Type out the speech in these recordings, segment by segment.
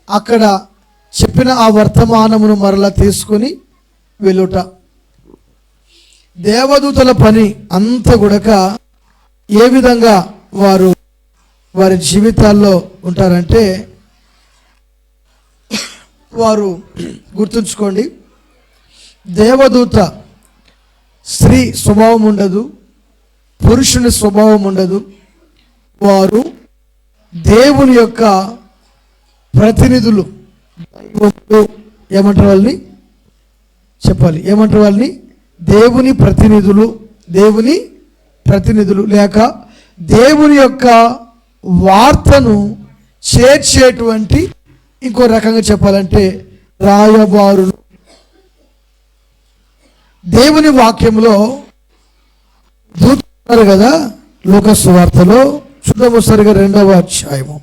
అక్కడ చెప్పిన ఆ వర్తమానమును మరలా తీసుకుని వెళ్ళుట. దేవదూతల పని అంత గుడక ఏ విధంగా వారి జీవితాల్లో ఉంటారంటే, వారు గుర్తుంచుకోండి, దేవదూత స్త్రీ స్వభావం ఉండదు, పురుషుని స్వభావం ఉండదు. వారు దేవుని యొక్క ప్రతినిధులు. ఏమంటారు వాళ్ళని? చెప్పాలి, ఏమంటారు వాళ్ళని? దేవుని ప్రతినిధులు లేక దేవుని యొక్క వార్తను చేర్చేటువంటి, ఇంకో రకంగా చెప్పాలంటే రాయబారులు. దేవుని వాక్యంలో దూతలు కదా, లూకా సువార్తలో చూద్దాము సరిగా 2వ అధ్యాయము.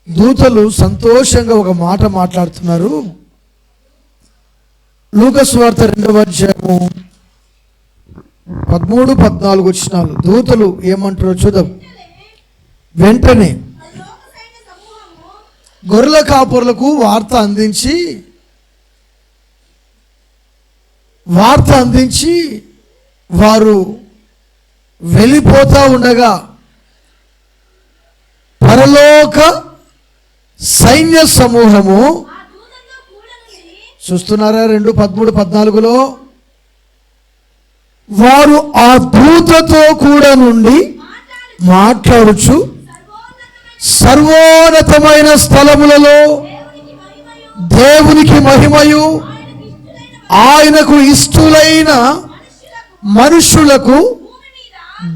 దూతలు సంతోషంగా ఒక మాట మాట్లాడుతున్నారు. లూకా సువార్త 2వ అధ్యాయము 13-14 వచనాలు. దూతలు ఏమంటారో చూద్దాం. వెంటనే గొర్రెల కాపరులకు వార్త అందించి వారు వెళ్ళిపోతా ఉండగా పరలోక సైన్య సమూహము, చూస్తున్నారా 2:13-14లో, వారు ఆ దూతతో కూడా నుండి మాట్లాడుచు సర్వోన్నతమైన స్థలములలో దేవునికి మహిమయు ఆయనకు ఇష్టులైన మనుషులకు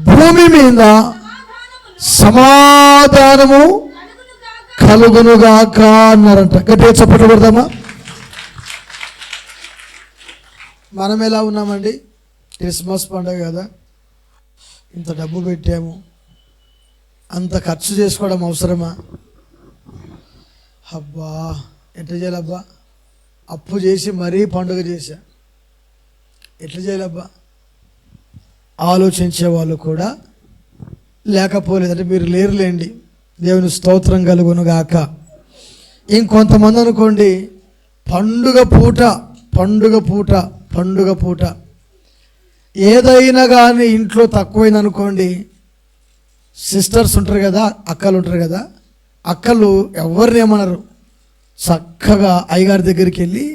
భూమి మీద సమాధానము కలుగునుగాక అన్నారంట. గట్టిగా చప్పట్లు కొడదామా? మనం ఎలా ఉన్నామండి? క్రిస్మస్ పండుగ కదా, ఇంత డబ్బు పెట్టాము, అంత ఖర్చు చేసుకోవడం అవసరమా? అబ్బా ఎట్లా చేయాలబ్బా, అప్పు చేసి మరీ పండుగ చేశా, ఎట్లా చేయాలబ్బా ఆలోచించే వాళ్ళు కూడా లేకపోలేదంటే మీరు లేరులేండి. దేవుని స్తోత్రం కలుగును గాక. ఇంకొంతమంది అనుకోండి, పండుగ పూట ఏదైనా కానీ ఇంట్లో తక్కువైంది అనుకోండి, సిస్టర్స్ ఉంటారు కదా, అక్కలు ఉంటారు కదా, అక్కలు ఎవరిని ఏమన్నారు, చక్కగా అయ్యగారి దగ్గరికి వెళ్ళి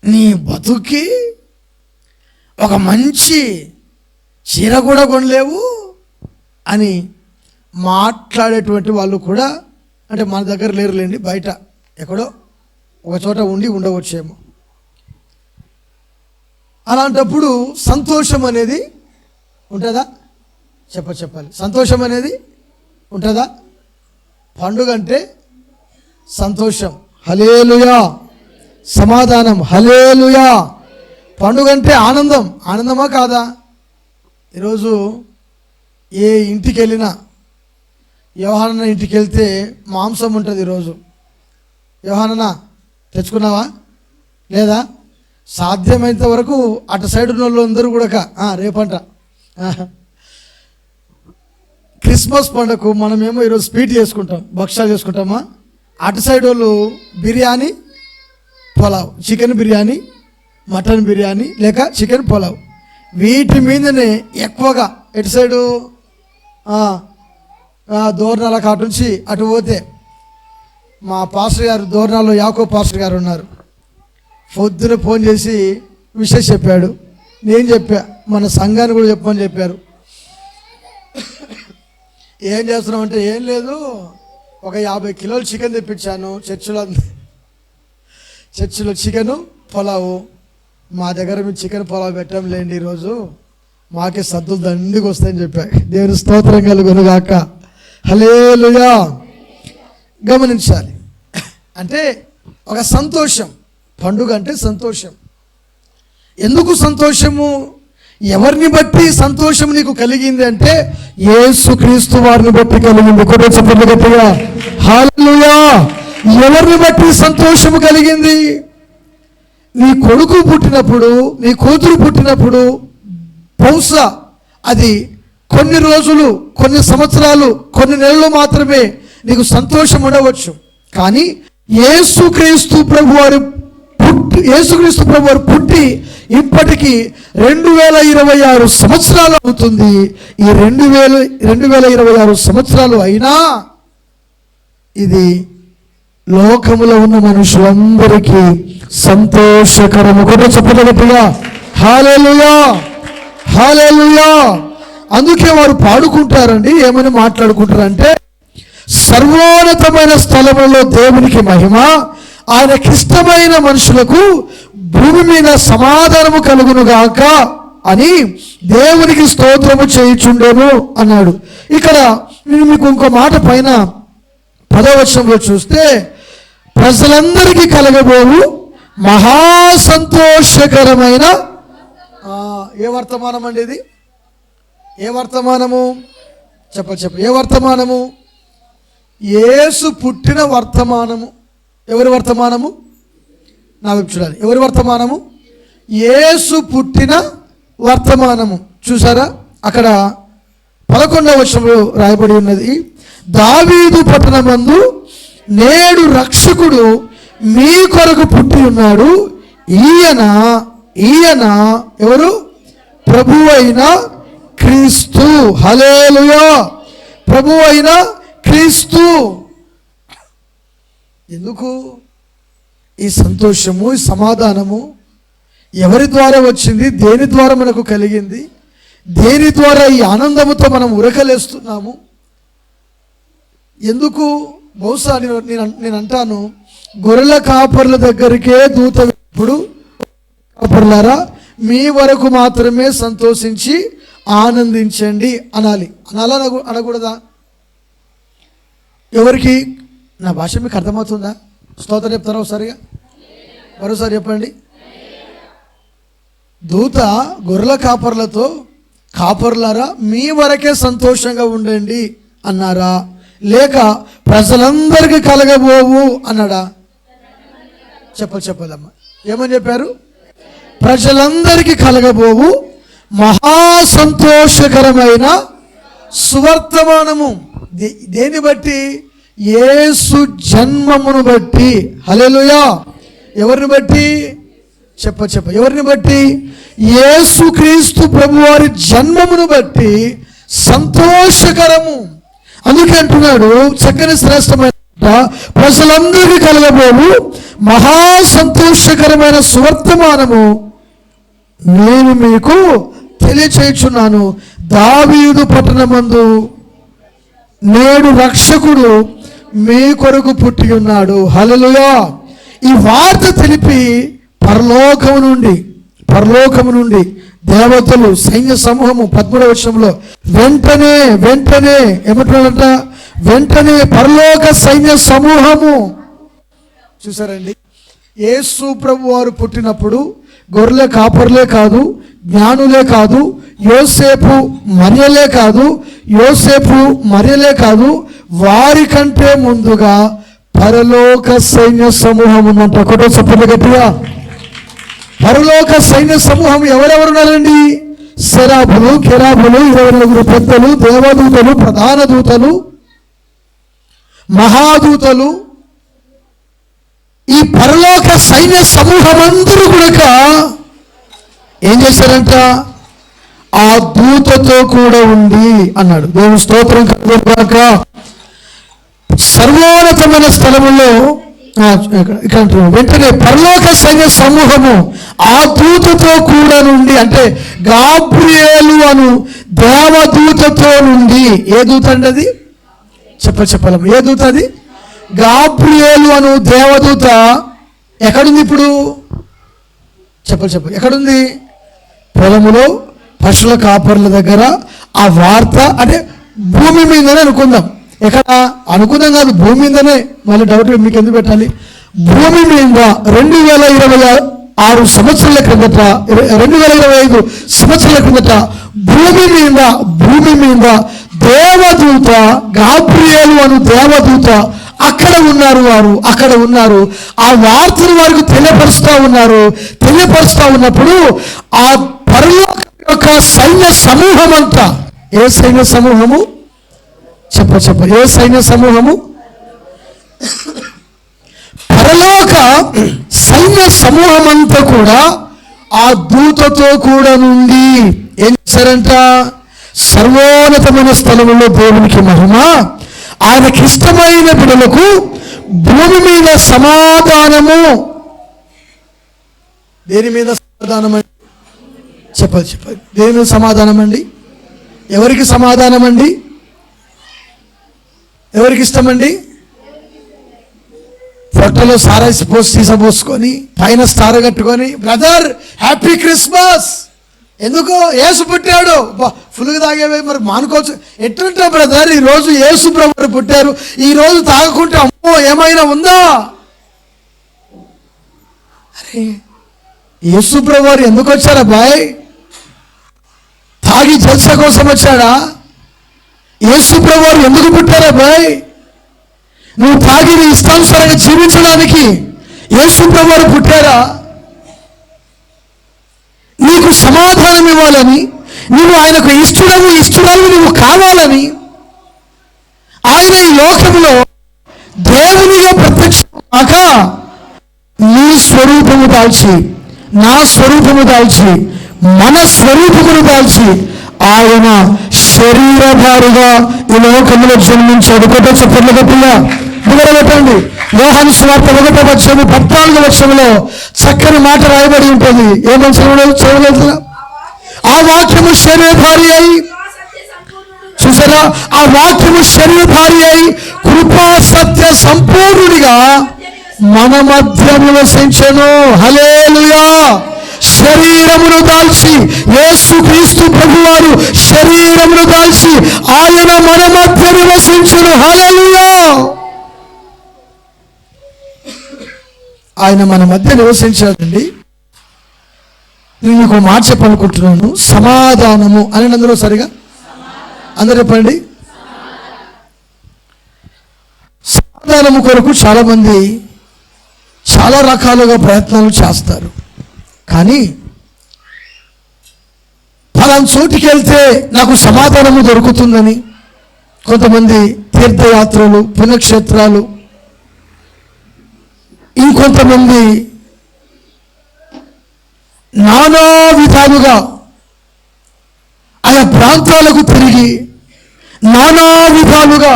నీ బతుకి ఒక మంచి చీర కూడా కొనలేవు అని మాట్లాడేటువంటి వాళ్ళు కూడా, అంటే మన దగ్గర లేరులేండి, బయట ఎక్కడో ఒక చోట ఉండవచ్చేమో. అలాంటప్పుడు సంతోషం అనేది ఉంటుందా? చెప్పాలి, సంతోషం అనేది ఉంటుందా? పండుగ అంటే సంతోషం, హల్లెలూయా. సమాధానం, హల్లెలూయా. పండుగ అంటే ఆనందమా కాదా? ఈరోజు ఏ ఇంటికి వెళ్ళినా, యోహానన్న ఇంటికి వెళ్తే మాంసం ఉంటుంది. ఈరోజు యోహానన్న తెచ్చుకున్నావా లేదా? సాధ్యమైనంత వరకు అటు సైడ్ ఉన్న వాళ్ళు అందరూ కూడా రేపంట క్రిస్మస్ పండుగకు మనమేమో ఈరోజు స్వీట్ చేసుకుంటాం, భక్షాలు చేసుకుంటామా? అటు సైడ్ వాళ్ళు బిర్యానీ పులావ్, చికెన్ బిర్యానీ, మటన్ బిర్యానీ లేక చికెన్ పులావ్, వీటి మీదనే ఎక్కువగా. ఎటు సైడు దోర్నాల కాటు నుంచి అటు పోతే మా పాస్టర్ గారు, దోర్నాల్లో యాకోబ్ పాస్టర్ గారు ఉన్నారు. పొద్దున ఫోన్ చేసి విషయం చెప్పాడు. నేను చెప్పా, మన సంఘాన్ని కూడా చెప్పమని చెప్పారు. ఏం చేస్తున్నామంటే, ఏం లేదు, ఒక 50 కిలోలు చికెన్ తెప్పించాను చర్చిలో చికెను పులావు. మా దగ్గర మీరు చికెన్ పులావు పెట్టంలేండి, ఈరోజు మాకే సద్దులు దండికి వస్తాయని చెప్పా. దేవుని స్తోత్రం కలుగును గాక. హల్లెలూయా. గమనించాలి, అంటే ఒక సంతోషం. పండుగ అంటే సంతోషం. ఎందుకు సంతోషము? ఎవరిని బట్టి సంతోషం నీకు కలిగింది అంటే యేసుక్రీస్తు వారిని బట్టి కలిగింది. కొద్దిగా చెప్పండి గట్టిగా, హల్లెలూయా. ఎవరిని బట్టి సంతోషము కలిగింది? నీ కొడుకు పుట్టినప్పుడు, నీ కూతురు పుట్టినప్పుడు బహుశా అది కొన్ని రోజులు, కొన్ని సంవత్సరాలు, కొన్ని నెలలు మాత్రమే నీకు సంతోషం ఉండవచ్చు. కానీ యేసుక్రీస్తు ప్రభు వారు పుట్టి ఇప్పటికీ 2026 సంవత్సరాలు అవుతుంది. ఈ 2026 సంవత్సరాలు అయినా ఇది లోకములో ఉన్న మనుషులందరికీ సంతోషకరము. కూడా చెప్పగలగా హల్లెలూయా, హల్లెలూయా. అందుకే వారు పాడుకుంటారండి. ఏమని మాట్లాడుకుంటారంటే, సర్వోన్నతమైన స్థలములో దేవునికి మహిమ, ఆయనకిష్టమైన మనుషులకు భూమి మీద సమాధానము కలుగునుగాక అని దేవునికి స్తోత్రము చేయుచుండెను అన్నాడు. ఇక్కడ నేను మీకు ఇంకో మాట పైన 10వ వచనంలో చూస్తే, ప్రజలందరికీ కలగబోవు మహా సంతోషకరమైన ఏ వర్తమానం అండి ఇది? ఏ వర్తమానము? చెప్ప ఏ వర్తమానము? యేసు పుట్టిన వర్తమానము. ఎవరి వర్తమానము? నా వైపు చూడాలి. ఎవరి వర్తమానము? యేసు పుట్టిన వర్తమానము. చూసారా, అక్కడ 11వ వచనంలో రాయబడి ఉన్నది, దావీదు పట్టణమందు నేడు రక్షకుడు మీ కొరకు పుట్టి ఉన్నాడు. ఈయన ఎవరు? ప్రభువు అయిన క్రీస్తు. హల్లెలూయా, ప్రభువు అయిన క్రీస్తు. ఎందుకు ఈ సంతోషము, ఈ సమాధానము ఎవరి ద్వారా వచ్చింది? దేని ద్వారా మనకు కలిగింది? దేని ద్వారా ఈ ఆనందముతో మనం ఉరకలేస్తున్నాము? ఎందుకు? బహుశా నేను అంటాను, గొర్రెల కాపర్ల దగ్గరికే దూత ఇప్పుడు, కాపర్లారా మీ వరకు మాత్రమే సంతోషించి ఆనందించండి అనాలి. అనకూడదా? ఎవరికి? నా భాష మీకు అర్థమవుతుందా? స్తోత్రం చెప్తారా ఒకసారిగా? మరోసారి చెప్పండి. దూత గొర్రెల కాపర్లతో, కాపర్లారా మీ వరకే సంతోషంగా ఉండండి అన్నారా, లేక ప్రజలందరికీ కలగబోవు అన్నాడా? చెప్పదమ్మా. ఏమని చెప్పారు? ప్రజలందరికీ కలగబోవు మహా సంతోషకరమైన సువర్తమానము. దేని బట్టి? యేసు జన్మమును బట్టి. హల్లెలూయా. ఎవరిని బట్టి? ఎవరిని బట్టి? యేసుక్రీస్తు ప్రభువారి జన్మమును బట్టి సంతోషకరము. అందుకే అంటున్నాడు, చక్కని శ్రేష్టమైన ప్రజలందరికీ కలగబోవు మహా సంతోషకరమైన సువర్తమానము నేను మీకు తెలియచేయుచున్నాను. దావీదు పట్టణమందు నేడు రక్షకుడు మీ కొరకు పుట్టి ఉన్నాడు. హల్లెలూయా. ఈ వార్త తెలిపి పరలోకము నుండి దేవతలు సైన్య సమూహము 13వ వచనంలో వెంటనే ఏమంటున్నాడంట? వెంటనే పరలోక సైన్య సమూహము. చూసారండి, యేసు ప్రభు వారు పుట్టినప్పుడు గొర్రెల కాపర్లే కాదు, జ్ఞానులే కాదు, యోసేపు మరియలే కాదు, వారి కంటే ముందుగా పరలోక సైన్య సమూహం ఉందంట. ఒకటో చెప్పండి గట్టిగా. పరలోక సైన్య సమూహం ఎవరెవరున్నారండి? సెరాబులు, కెరాబులు, 24 పెద్దలు, దేవదూతలు, ప్రధాన దూతలు, మహాదూతలు. ఈ పరలోక సైన్య సమూహం అందరూ కూడా ఏం చేశారంట? ఆ దూతతో కూడా ఉంది అన్నాడు. దేవుని స్తోత్రం కలుగుగాక. సర్వోన్నతమైన స్థలములో ఇక్కడ వెంటనే పరలోక సైన్య సమూహము ఆ దూతతో కూడా నుండి, అంటే గాబ్రియేలు అను దేవదూతతో నుండి. ఏ దూత అండి అది? చెప్పలేము. ఏ దూత అది? గాబ్రియేలు అను దేవదూత ఎక్కడుంది ఇప్పుడు? ఎక్కడుంది? పొలములో పశువుల కాపర్ల దగ్గర. ఆ వార్త అంటే భూమి మీదనే అనుకుందాం. ఎక్కడ అనుకుందాం కాదు, భూమి మీదనే. మళ్ళీ డౌట్ మీకు ఎందుకు పెట్టాలి? భూమి మీద 2026 సంవత్సరాల క్రిందట, 2025 సంవత్సరాల క్రిందట భూమి మీద దేవదూత గాబ్రియేలు అను దేవదూత అక్కడ ఉన్నారు. ఆ వార్తను వారికి తెలియపరుస్తూ ఉన్నప్పుడు ఆ పరలోక యొక్క సైన్య సమూహం అంతా. ఏ సైన్య సమూహము? చెప్ప ఏ సైన్య సమూహము? పరలోక సైన్య సమూహం అంతా కూడా ఆ దూతతో కూడా నుండి ఏం చేశారంట? సర్వోన్నతమైన స్థలములో దేవునికి మహిమ, ఆయనకి ఇష్టమైన బిడ్డలకు భూమి మీద సమాధానము. దేని మీద సమాధానం అండి? చెప్పదు. దేని మీద సమాధానం అండి? ఎవరికి సమాధానం అండి? ఎవరికి ఇష్టమండి? పొట్టలో సారాయి పోసుకొని పైన స్టార్ కట్టుకొని, బ్రదర్ హ్యాపీ క్రిస్మస్, ఎందుకు? యేసు పుట్టాడు, ఫుల్గా తాగేవే, మరి మానుకోవచ్చు. ఎట్లుంటా బ్రదర్, ఈరోజు యేసు ప్రభువు పుట్టారు, ఈరోజు తాగుకుంటే అమ్మో ఏమైనా ఉందా? అరే యేసు ప్రభువు ఎందుకు వచ్చారా బాయ్? తాగి జల్స కోసం వచ్చాడా? యేసు ప్రభువు ఎందుకు పుట్టారా బాయ్? నువ్వు తాగి నీ ఇష్టానుసారంగా జీవించడానికి యేసు ప్రభువు పుట్టారా? నీకు సమాధానం ఇవ్వాలని, నువ్వు ఆయనకు ఇష్టడవు నువ్వు కావాలని ఆయన ఈ లోకంలో దేవునిగా ప్రత్యక్షమాక నీ స్వరూపము దాల్చి, నా స్వరూపము దాల్చి, మన స్వరూపమును దాల్చి ఆయన శరీరధారిగా ఈ లోకంలో జన్మించాడు. కొత్త చెప్పండి గట్టిగా మొదలుపెట్టండి. యోహాను సువార్త 1:14 చక్కని మాట రాయబడి ఉంటుంది. ఏమని చదవలేదు? ఆ వాక్యము శరీరధారి అయి, చూసారా, ఆ వాక్యము శరీరధారి అయి కృపా సత్య సంపూర్ణుడిగా మన మధ్య నివసించెను. హల్లెలూయా. శరీరమును దాల్చి, యేసుక్రీస్తు ప్రభువారు శరీరమును దాల్చి ఆయన మన మధ్య నివసించును. హల్లెలూయా. ఆయన మన మధ్య నివసించాడండి. నేను మీకు మాట చెప్పాలనుకుంటున్నాను. సమాధానము అని అందరూ సరిగా అందరూ చెప్పండి. సమాధానము కొరకు చాలామంది చాలా రకాలుగా ప్రయత్నాలు చేస్తారు. కానీ ఫలానా చోటికి వెళ్తే నాకు సమాధానము దొరుకుతుందని కొంతమంది తీర్థయాత్రలు, పుణ్యక్షేత్రాలు, ఇంకొంతమంది నానా విధాలుగా ఆయా ప్రాంతాలకు తిరిగి నానా విధాలుగా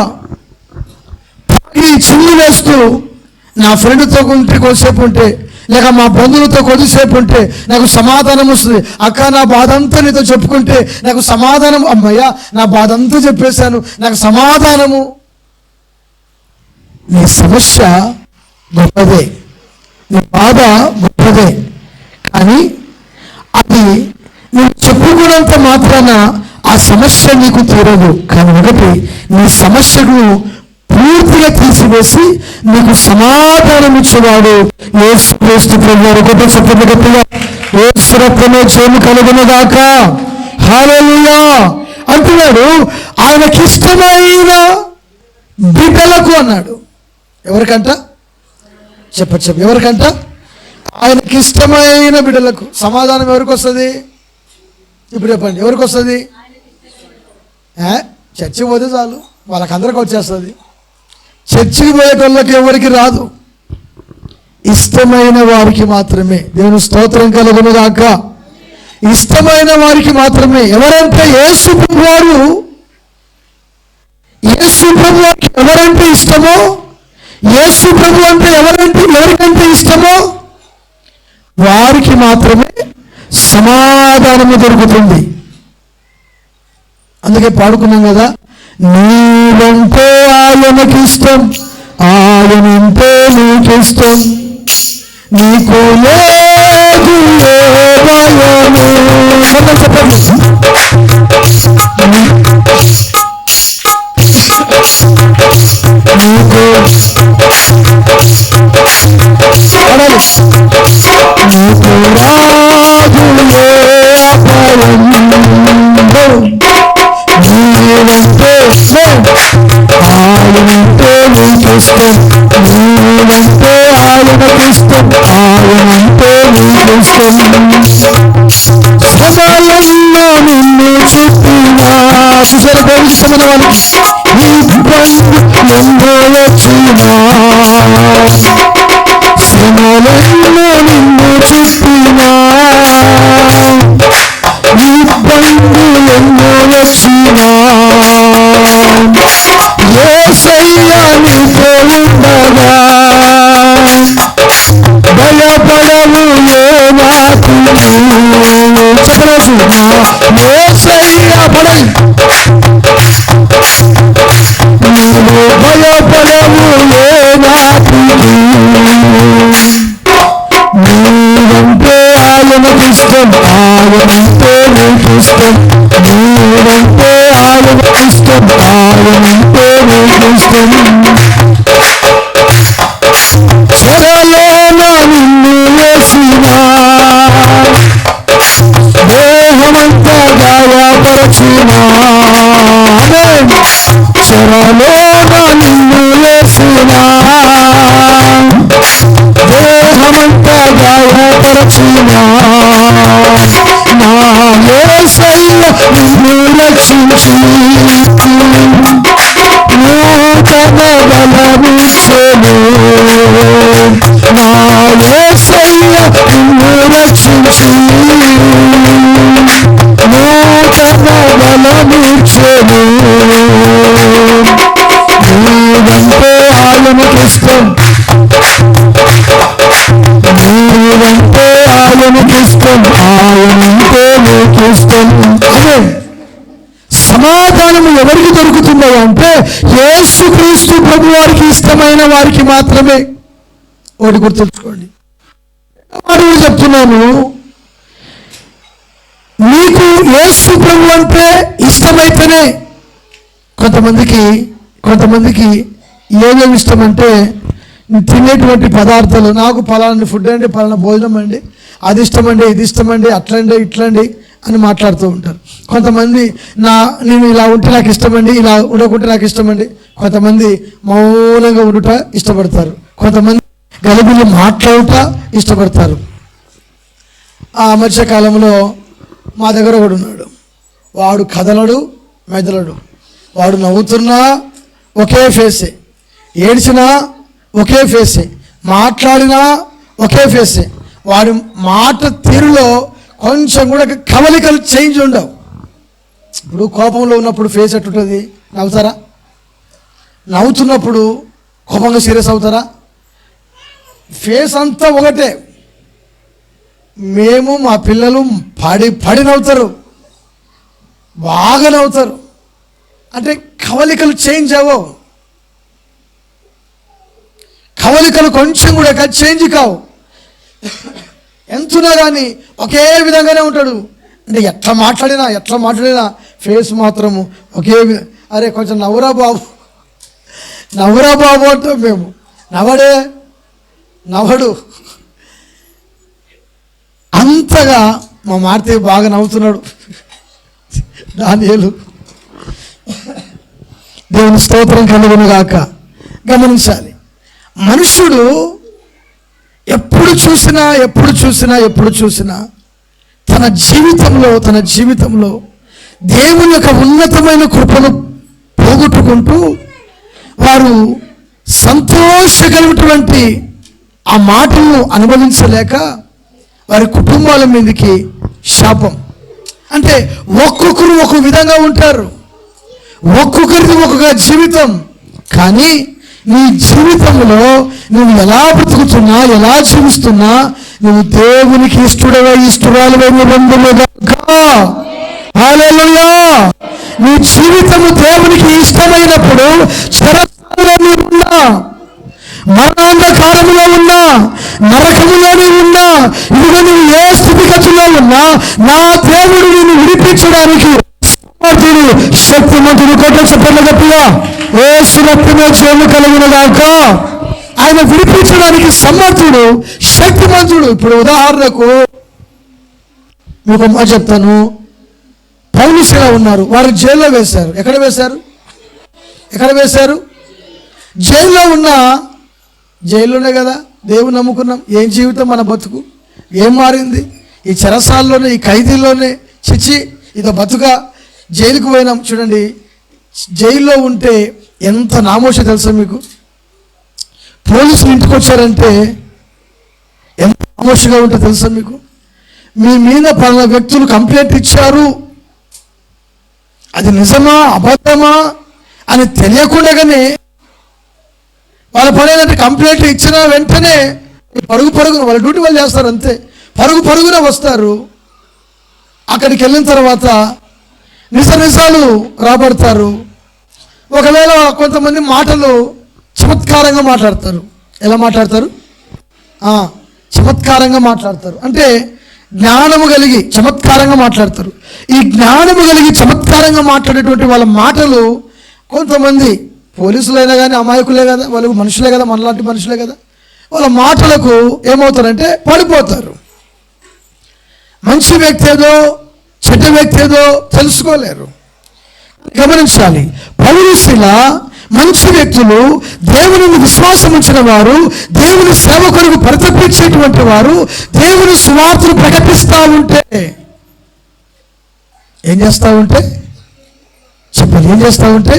చిల్లు వేస్తూ, నా ఫ్రెండ్తో ఉంటే కొద్దిసేపు ఉంటే, లేక మా బంధువులతో కొద్దిసేపు ఉంటే నాకు సమాధానం వస్తుంది. అక్క నా బాధ అంతా నీతో చెప్పుకుంటే నాకు సమాధానం, అమ్మయ్య నా బాధ అంతా చెప్పేశాను, నాకు సమాధానము. నీ సమస్య గొప్పదే, నీ బాధ గొప్పదే, కానీ అది నువ్వు చెప్పుకున్నంత మాత్రాన ఆ సమస్య నీకు తీరదు. కానీ ఒకటి, నీ సమస్యను పూర్తిగా తీసివేసి నీకు సమాధానం ఇచ్చేవాడు యేసుక్రీస్తు ప్రభువారు. గొప్ప చెప్పండి గట్టిగా, యేసు రక్తమే జయము కలుగునుగాక. హల్లెలూయా అంటున్నాడు. ఆయనకిష్టమైన బిడ్డలకు అన్నాడు. ఎవరికంట? చెప్ప ఎవరికంట? ఆయనకిష్టమైన బిడ్డలకు. సమాధానం ఎవరికి వస్తుంది? ఇప్పుడు చెప్పండి, ఎవరికి వస్తుంది? చర్చికి పోతే చాలు, వాళ్ళకందరికి వచ్చేస్తుంది. చర్చికి పోయేటోళ్ళకి ఎవరికి రాదు, ఇష్టమైన వారికి మాత్రమే. దేవుని స్తోత్రం కలుగునుగాక. ఇష్టమైన వారికి మాత్రమే. ఎవరంటే యేసు ప్రభువారు. యేసు ప్రభువారికి ఎవరంటే ఇష్టమో, యేసు ప్రభు అంటే ఎవరికంటే ఇష్టమో వారికి మాత్రమే సమాధానము దొరుకుతుంది. అందుకే పాడుకున్నాం కదా, నీవంటే ఆయనకి ఇష్టం, ఆయనంటే నీకిష్టం, నీకు లేదు ఏ భయము. చెప్పండి, నీకు రాజు ఏ అపాయం, నీవంటే ఆయనంటే నీకిష్టం, నీవంటే ఆయనకిష్టం, ఆయనంటే నీకిష్టం. శ్రమలెన్నో నిన్ను చుట్టినా, చూసారా భవిష్యమైన వాళ్ళకి, నీ ఎన్నో వచ్చినా, శ్రమలెన్నో నిన్ను చుట్టినా, ఇబ్బందులు ఎన్నో వచ్చినా, యేసయ్య నీతో ఉండగా భయపడవు ఏ నాకు చెప్పలేసునా, యేసయ్య పడై నీవు భయపడవు ఏ నాకు, నీవంటే ఆయనకిష్టం, ఆయనంటే నీకిష్టం, నీవంటే ఆయనకిష్టం, ఆయనంటే నీకిష్టం. చెరలోన నిన్ను వేసినా, దేహమంతా గాయపరచినా, చెరలోన నిన్ను వేసినా, దేహమంతా గాయపరచినా, నా యేసయ్య నిన్ను రక్షించి నూతన బలమిచ్చెను, నా యేసయ్య నిన్ను రక్షించి నూతన బలమిచ్చెను, నీవంటే ఆయనకిష్టం, నీవంటే ఆయనకిష్టం, ఆయనంటే నీకిష్టం. అదే సమాధానం ఎవరికి దొరుకుతుందో అంటే యేసుక్రీస్తు ప్రభు వారికి ఇష్టమైన వారికి మాత్రమే. ఒకటి గుర్తుంచుకోండి, మాటలు చెప్తున్నాను, మీకు యేసు ప్రభు అంటే ఇష్టమైతేనే. కొంతమందికి ఏమేమి ఇష్టం అంటే తినేటువంటి పదార్థాలు, నాకు పలానా ఫుడ్ అండి, పలానా భోజనం అండి, అది ఇష్టమండి, ఇది ఇష్టమండి, అట్లండి ఇట్లండి అని మాట్లాడుతూ ఉంటారు. కొంతమంది నేను ఇలా ఉంటే నాకు ఇష్టమండి, ఇలా ఉండకుంటే నాకు ఇష్టమండి. కొంతమంది మౌనంగా ఉండుట ఇష్టపడతారు, కొంతమంది గలిబిలి మాట్లాడుట ఇష్టపడతారు. ఆ మధ్యకాలంలో మా దగ్గర ఒకడు ఉన్నాడు, వాడు కదలడు మెదలడు, వాడు నవ్వుతున్నా ఒకే ఫేసే, ఏడ్చినా ఒకే ఫేసే, మాట్లాడినా ఒకే ఫేసే. వాడి మాట తీరులో కొంచెం కూడా కవలికలు చేంజ్ ఉండవు. ఇప్పుడు కోపంలో ఉన్నప్పుడు ఫేస్ ఎట్టుంటుంది, నవ్వుతారా? నవ్వుతున్నప్పుడు కోపంగా సీరియస్ అవుతారా? ఫేస్ అంతా ఒకటే. మేము మా పిల్లలు పడి నవ్వుతారు, బాగా నవ్వుతారు, అంటే కవలికలు చేంజ్ అవ్వవు, కవలికలు కొంచెం కూడా చేంజ్ కావు. ఎంతున్నా కానీ ఒకే విధంగానే ఉంటాడు. అంటే ఎట్లా మాట్లాడినా ఫేస్ మాత్రము ఒకే అరే కొంచెం నవ్వురా బాబు అంటాం మేము. నవ్వడు. అంతగా మా మారుతి బాగా నవ్వుతున్నాడు. దానియేలు దేవుని స్తోత్రం కలుగును గాక. గమనించాలి, మనుషుడు ఎప్పుడు చూసినా తన జీవితంలో దేవుని యొక్క ఉన్నతమైన కృపను పోగొట్టుకుంటూ వారు సంతోషకరమైనటువంటి ఆ మాటలను అనుభవించలేక వారి కుటుంబాల మీదకి శాపం. అంటే ఒక్కొక్కరు ఒక విధంగా ఉంటారు, ఒక్కొక్కరిది ఒక్కొక్క జీవితం. కానీ నీ జీవితంలో నువ్వు ఎలా బ్రతుకుతున్నా, ఎలా జీవిస్తున్నా, నువ్వు దేవునికి ఇష్టరాలువైన బంధువులుగా. హల్లెలూయా. నీ జీవితము దేవునికి ఇష్టమైనప్పుడు చెరసాలలో ఉన్నా, మరణాంధకారములో ఉన్నా, నరకములోనే ఉన్నా, ఇదిగో నువ్వు ఏ స్థితిగతిలో ఉన్నా, నా దేవుడు నిన్ను విడిపించడానికి సమర్థుడు, శక్తిమంతుడు. కోట చెప్పండి గట్టిగా, యేసు రక్తమే జయము కలుగును గాక. ఆయన విడిపించడానికి సమర్థుడు, శక్తిమంతుడు. ఇప్పుడు ఉదాహరణకు మీకు మాట చెప్తాను. పౌలుసులా ఉన్నారు, వారు జైల్లో వేశారు. ఎక్కడ వేశారు? జైల్లోనే కదా దేవుని నమ్ముకున్నాం. ఏం జీవితం మన బతుకు, ఏం మారింది? ఈ చెరసాల్లోనే, ఈ ఖైదీల్లోనే చిచ్చి ఇదో బతుక. జైలుకు పోయినాం చూడండి. జైల్లో ఉంటే ఎంత నామోషి తెలుసా మీకు? పోలీసులు ఇంటికి వచ్చారంటే ఎంత నామోషిగా ఉంటే తెలుసా మీకు? మీ మీద పలానా వ్యక్తులు కంప్లైంట్ ఇచ్చారు, అది నిజమా అబద్ధమా అని తెలియకుండానే వాళ్ళ పని ఏంటంటే కంప్లైంట్ ఇచ్చిన వెంటనే పరుగున వాళ్ళ డ్యూటీ వాళ్ళు చేస్తారు, అంతే. పరుగున వస్తారు. అక్కడికి వెళ్ళిన తర్వాత నిజాలు రాబడతారు. ఒకవేళ కొంతమంది మాటలు చమత్కారంగా మాట్లాడతారు. ఎలా మాట్లాడతారు? చమత్కారంగా మాట్లాడతారు. అంటే జ్ఞానము కలిగి చమత్కారంగా మాట్లాడతారు. ఈ జ్ఞానము కలిగి చమత్కారంగా మాట్లాడేటువంటి వాళ్ళ మాటలు కొంతమంది పోలీసులైనా కానీ అమాయకులే కదా, వాళ్ళు మనుషులే కదా, మనలాంటి మనుషులే కదా, వాళ్ళ మాటలకు ఏమవుతారంటే పడిపోతారు. మంచి వ్యక్తి ఏదో చెడ్డ వ్యక్తి ఏదో తెలుసుకోలేరు. గమనించాలి, పౌలు శీల మంచి వ్యక్తులు, దేవుని విశ్వాసం ఉంచిన వారు, దేవుని సేవ కొరకు పరితపించేటువంటి వారు, దేవుని సువార్తను ప్రకటిస్తూ ఉంటే ఏం చేస్తూ ఉంటే చెప్పండి, ఏం చేస్తూ ఉంటే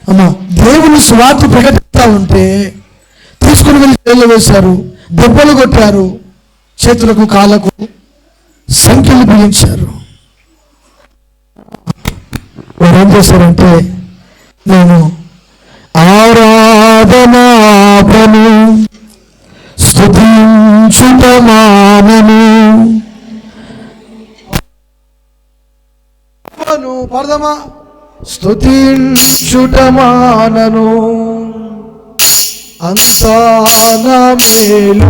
అమ్మా దేవుని సువార్త ప్రకటిస్తూ ఉంటే తీసుకుని వెళ్ళి జైల్లో వేశారు, దెబ్బలు కొట్టారు, చేతులకు కాళ్ళకు సంఖ్యలు బిగించారు. వారు ఏం చేశారంటే, నేను ఆరాధనాపను స్తుతించుటమానను పాడదామా, స్తుతించుటమానను అంతా నా మేలు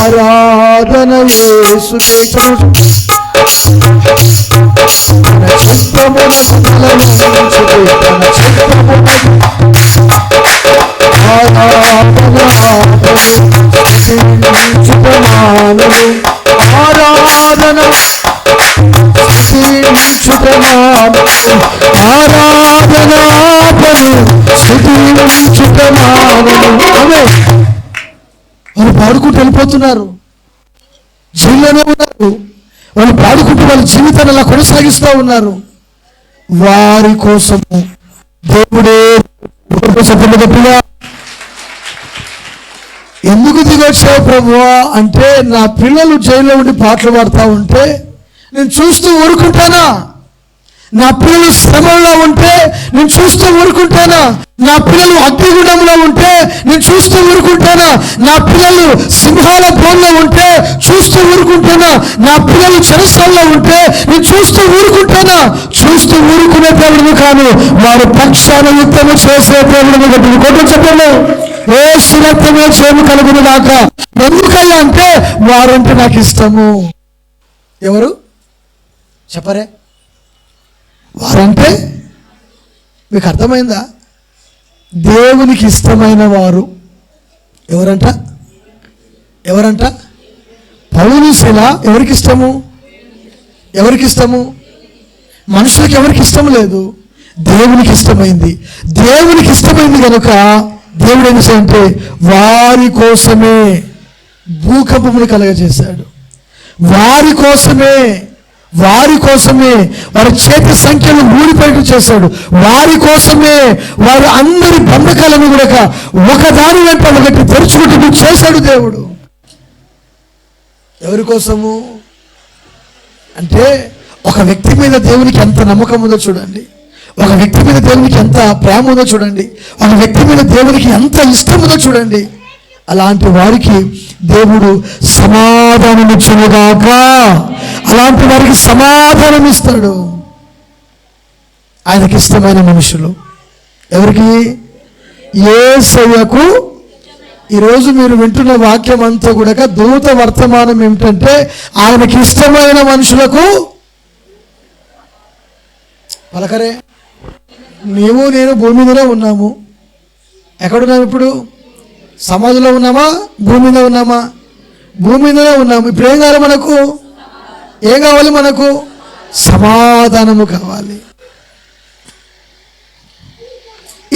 ఆరాధన యేసుకే. తన చిత్తమునకు తలవంచుటే, తన చిత్తమునకు ఆరాధనాపను స్తుతించుటమానను ఆరాధన స్తుతించుటమానను ఆరాధనాపను స్తుతించుటమానను. వాళ్ళు పాడుకుంటూ వెళ్ళిపోతున్నారు, జైల్లోనే ఉన్నారు. వాళ్ళు పాడుకుంటూ వాళ్ళ జీవితాన్ని అలా కొనసాగిస్తూ ఉన్నారు. వారి కోసము దేవుడే గట్టిగా, ఎందుకు దిగొచ్చావు ప్రభువా అంటే, నా పిల్లలు జైల్లో ఉండి పాటలు పాడుతూ ఉంటే నేను చూస్తూ ఊరుకుంటానా? నా పిల్లలు శ్రమంలో ఉంటే నేను చూస్తూ ఊరుకుంటానా? నా పిల్లలు అగ్నిగుండంలో ఉంటే నేను చూస్తూ ఊరుకుంటానా? నా పిల్లలు సింహాల బోన్లో ఉంటే చూస్తూ ఊరుకుంటానా? నా పిల్లలు చెరసాల్లో ఉంటే నేను చూస్తూ ఊరుకుంటానా? చూస్తూ ఊరుకునే దేవుడిని కాను, వారి పక్షాన యుద్ధము చేసే దేవుడిని గట్టి కొట్టు చెప్పండి. ఏ సురక్తమే చేము కలుగును దాకా. ఎందుకయ్యా అంటే వారంటే నాకు ఇష్టము. ఎవరు చెప్పరే? వారంటే మీకు అర్థమైందా? దేవునికి ఇష్టమైన వారు ఎవరంట? ఎవరంట? పౌలు శీల ఎవరికి ఇష్టము? ఎవరికి ఇష్టము? మనుషులకు ఎవరికి ఇష్టం లేదు, దేవునికి ఇష్టమైంది. దేవునికి ఇష్టమైంది కనుక దేవుడు ఏం చేశాడంటే వారి కోసమే భూకంపమును కలగజేశాడు. వారి కోసమే వారి చేతి సంఖ్యను ఊడిపోయేట్టు చేశాడు. వారి కోసమే వారి అందరి బంధకాలను కూడా ఒకదాని వెంట ఒకటి తెరుచుకుంటూ చేశాడు దేవుడు. ఎవరి కోసము అంటే, ఒక వ్యక్తి మీద దేవునికి ఎంత నమ్మకం ఉందో చూడండి, ఒక వ్యక్తి మీద దేవునికి ఎంత ప్రేమ ఉందో చూడండి, ఒక వ్యక్తి మీద దేవునికి ఎంత ఇష్టం ఉందో చూడండి. అలాంటి వారికి దేవుడు సమాధానం ఇచ్చునుగాక. అలాంటి వారికి సమాధానం ఇస్తాడు. ఆయనకి ఇష్టమైన మనుషులు ఎవరికి? యేసయ్యకు. ఈరోజు మీరు వింటున్న వాక్యం అంతా కూడా దూత వర్తమానం ఏమిటంటే, ఆయనకి ఇష్టమైన మనుషులకు పలకరే. నీవు నేను భూమి మీదనే ఉన్నాము. ఎక్కడున్నాము ఇప్పుడు? సమాధిలో ఉన్నామా? భూమి మీద ఉన్నామా? భూమి మీదనే ఉన్నాము. ఇప్పుడు ఏం కావాలి మనకు? ఏం కావాలి మనకు? సమాధానము కావాలి.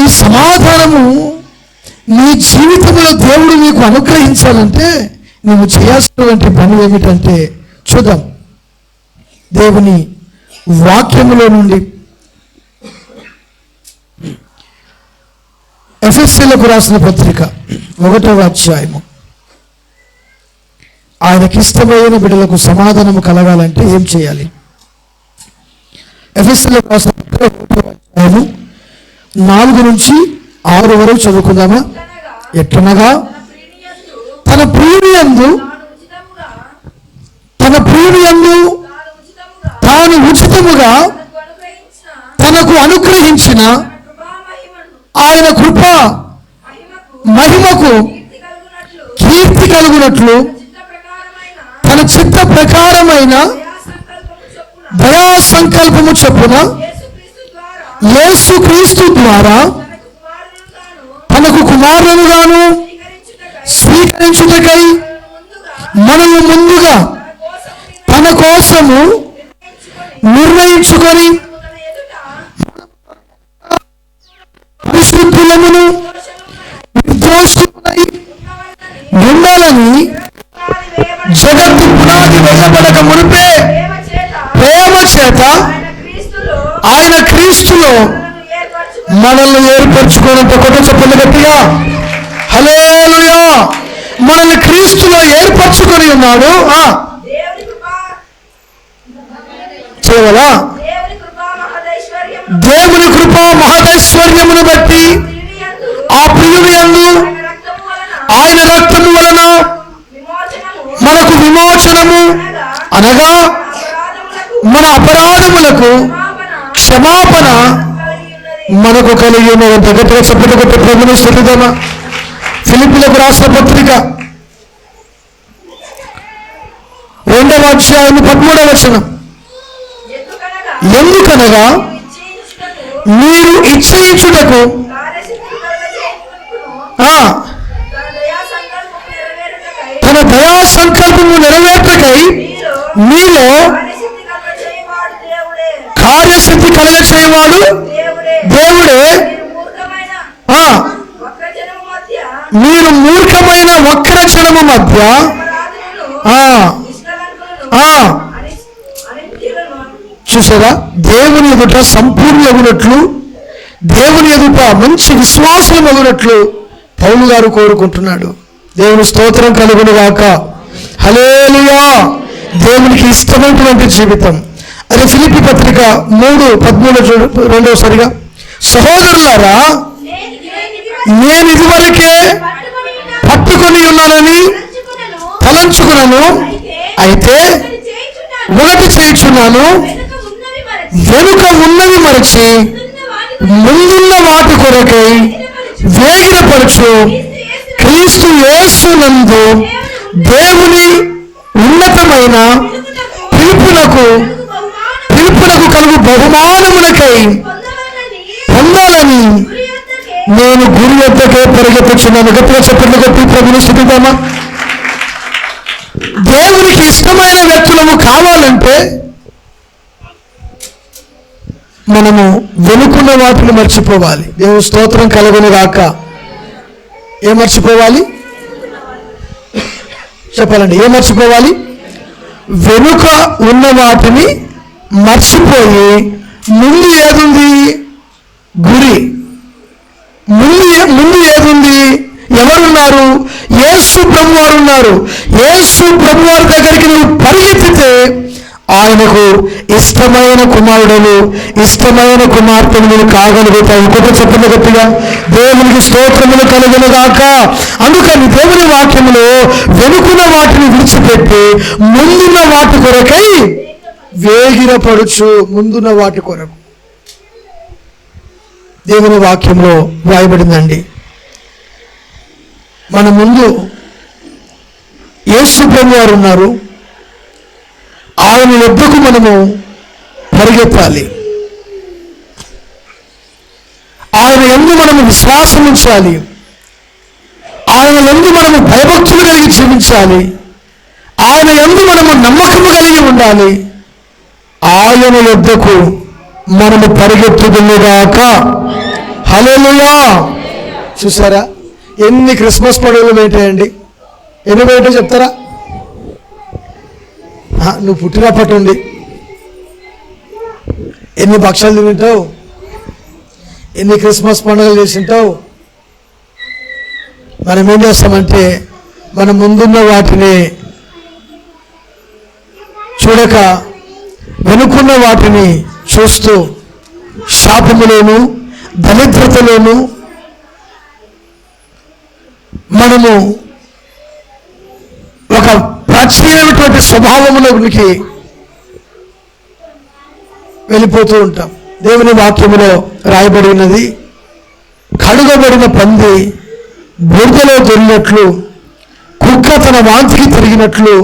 ఈ సమాధానము నీ జీవితంలో దేవుడు నీకు అనుగ్రహించాలంటే నువ్వు చేయాల్సినటువంటి పని ఏమిటంటే, చూద్దాం దేవుని వాక్యములో నుండి ఎఫెసీయులకు రాసిన పత్రిక 1వ అధ్యాయము. ఆయనకి ఇష్టమైన బిడ్డలకు సమాధానము కలగాలంటే ఏం చేయాలి? ఎఫెసీయులకు రాసిన పత్రిక 1వ అధ్యాయము 4 నుంచి 6 వరకు చదువుకుందామా? ఎట్లనగా తన ప్రియునియందు తాను ఉచితముగా తనకు అనుగ్రహించిన ఆయన కృప మహిమకు కీర్తి కలుగునట్లు తన చిత్త ప్రకారమైన దయా సంకల్పము చొప్పున యేసుక్రీస్తు ద్వారా తనకు కుమారులుగాను స్వీకరించుటకై మనము ముందుగా తన కోసము నిర్ణయించుకొని పరిశుద్ధులమును నిర్దోషులై ఉండాలని జగత్తు పునాది వేయబడక మునిపే ప్రేమ చేత ఆయన క్రీస్తులో మనల్ని ఏర్పరచుకోనంత కొత్త చెప్పండి గట్టిగా హల్లెలూయా. మనల్ని క్రీస్తులో ఏర్పరచుకొని ఉన్నాడు. కేవలం దేవుని కృప మహదైశ్వర్యమును బట్టి ఆ ప్రియుని యందు ఆయన రక్తము వలన మనకు విమోచనము అనగా మన అపరాధములకు క్షమాపణ మనకు కలిగి ఉన్న దగ్గర చెప్పటి కొట్టి ప్రభుని స్థుతిద్దామా? ఫిలిప్పీలకు రాసిన పత్రిక 2వ అధ్యాయం 13వ వచనం. ఎందుకనగా మీరు ఇచ్చేయుటకు తన దయా సంకల్పము నెరవేర్టకై మీలో కార్యసిద్ధి కలగచేయవాడు దేవుడే. మీరు మూర్ఖమైన వక్రజనము మధ్య చూసారా, దేవుని ఎదుట సంపూర్ణమగునట్లు, దేవుని ఎదుట మంచి విశ్వాసం అగునట్లు పౌలు గారు కోరుకుంటున్నాడు. దేవుని స్తోత్రం కలుగును గాక. హల్లెలూయా. దేవునికి ఇష్టమైనటువంటి జీవితం. అదే ఫిలిప్పీ పత్రిక 3:13 రెండోసారిగా, సహోదరులారా నేను ఇదివరకే పట్టుకొని ఉన్నానని తలంచుకున్నాను, అయితే ఒకటి చేయుచున్నాను, వెనుక ఉన్నవి మరచి ముందున్న వాటి కొరకై వేగిరపరచు క్రీస్తు యేసునందు దేవుని ఉన్నతమైన పిలుపునకు కలుగు బహుమానములకై పొందాలని నేను గురి వద్దకే పరిగెత్తుచున్నాను. గట్టిగా చెప్పండి, గట్టి ప్రభుని స్తుతిద్దామా? దేవునికి ఇష్టమైన వ్యక్తులము కావాలంటే మనము వెనుకున్న వాటిని మర్చిపోవాలి. దేవుని స్తోత్రం కలుగును గాక. ఏం మర్చిపోవాలి చెప్పాలండి? ఏం మర్చిపోవాలి? వెనుక ఉన్న వాటిని మర్చిపోయి ముందు ఏదుంది? గురి. ముందు ఏదుంది? ఎవరున్నారు? యేసు ప్రభువారు ఉన్నారు. యేసు ప్రభువారి దగ్గరికి నువ్వు పరిగెత్తితే ఆయనకు ఇష్టమైన కుమారుడును ఇష్టమైన కుమార్తెను నువ్వు కాగలుగుతావు. కొత్త చెప్పండి గట్టిగా, దేవునికి స్తోత్రములు కలుగును గాక. అందుకని దేవుని వాక్యములో వెనుకున్న వాటిని విడిచిపెట్టి ముందున్న వాటి కొరకై వేగిరపడుచు. ముందున్న వాటి కొరకు దేవుని వాక్యంలో వ్రాయబడిందండి. మన ముందు యేసు ప్రభువారు ఉన్నారు. ఆయన వద్దకు మనము పరిగెత్తాలి. ఆయన యందు మనము విశ్వాసం ఉంచాలి. ఆయన యందు మనము భయభక్తులు కలిగి జీవించాలి. ఆయన యందు మనము నమ్మకము కలిగి ఉండాలి. ఆయన వద్దకు మనము పరిగెత్తుదుగాక. హల్లెలూయా. చూసారా ఎన్ని క్రిస్మస్ పండుగలు పెట్టాయండి? ఎన్ని బయట చెప్తారా? నువ్వు పుట్టినప్పటి నుండి ఎన్ని భక్షాలు తింటావు, ఎన్ని క్రిస్మస్ పండుగలు చేసింటావు, మనం ఏం చేస్తామంటే మన ముందున్న వాటిని చూడక వెనుకున్న వాటిని చూస్తూ శాపములోను దరిద్రతలోను మనము ఒక ప్రాచీనమైనటువంటి స్వభావములోనికి వెళ్ళిపోతూ ఉంటాం. దేవుని వాక్యములో రాయబడి ఉన్నది, కడుగబడిన పంది బురదలో దొరినట్లు, కుక్క తన వాంతికి తిరిగినట్లు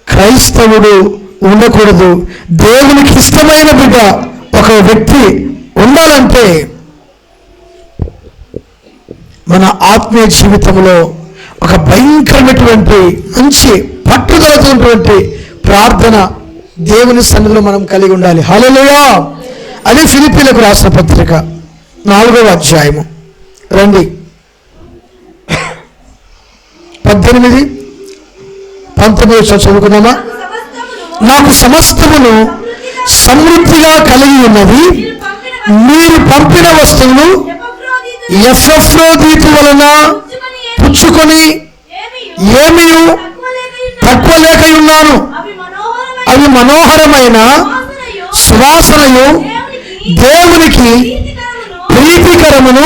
క్రైస్తవుడు ఉండకూడదు. దేవునికి ఇష్టమైన బిడ్డ ఒక వ్యక్తి ఉండాలంటే మన ఆత్మీయ జీవితంలో ఒక భయంకరమైనటువంటి మంచి పట్టుదలతో ప్రార్థన దేవుని సన్నిధిలో మనం కలిగి ఉండాలి. హల్లెలూయా. అది ఫిలిప్పీలకు రాసిన పత్రిక 4వ అధ్యాయము రండి 18-19 చదువుకుందామా. నాకు సమస్తమును సమృద్ధిగా కలిగి ఉన్నది, మీరు పంపిన వస్తువులు ఎపఫ్రోదీతు వలన పుచ్చుకొని ఏమీ తక్కువ లేక ఉన్నాను. అవి మనోహరమైన సువాసనయు దేవునికి ప్రీతికరమును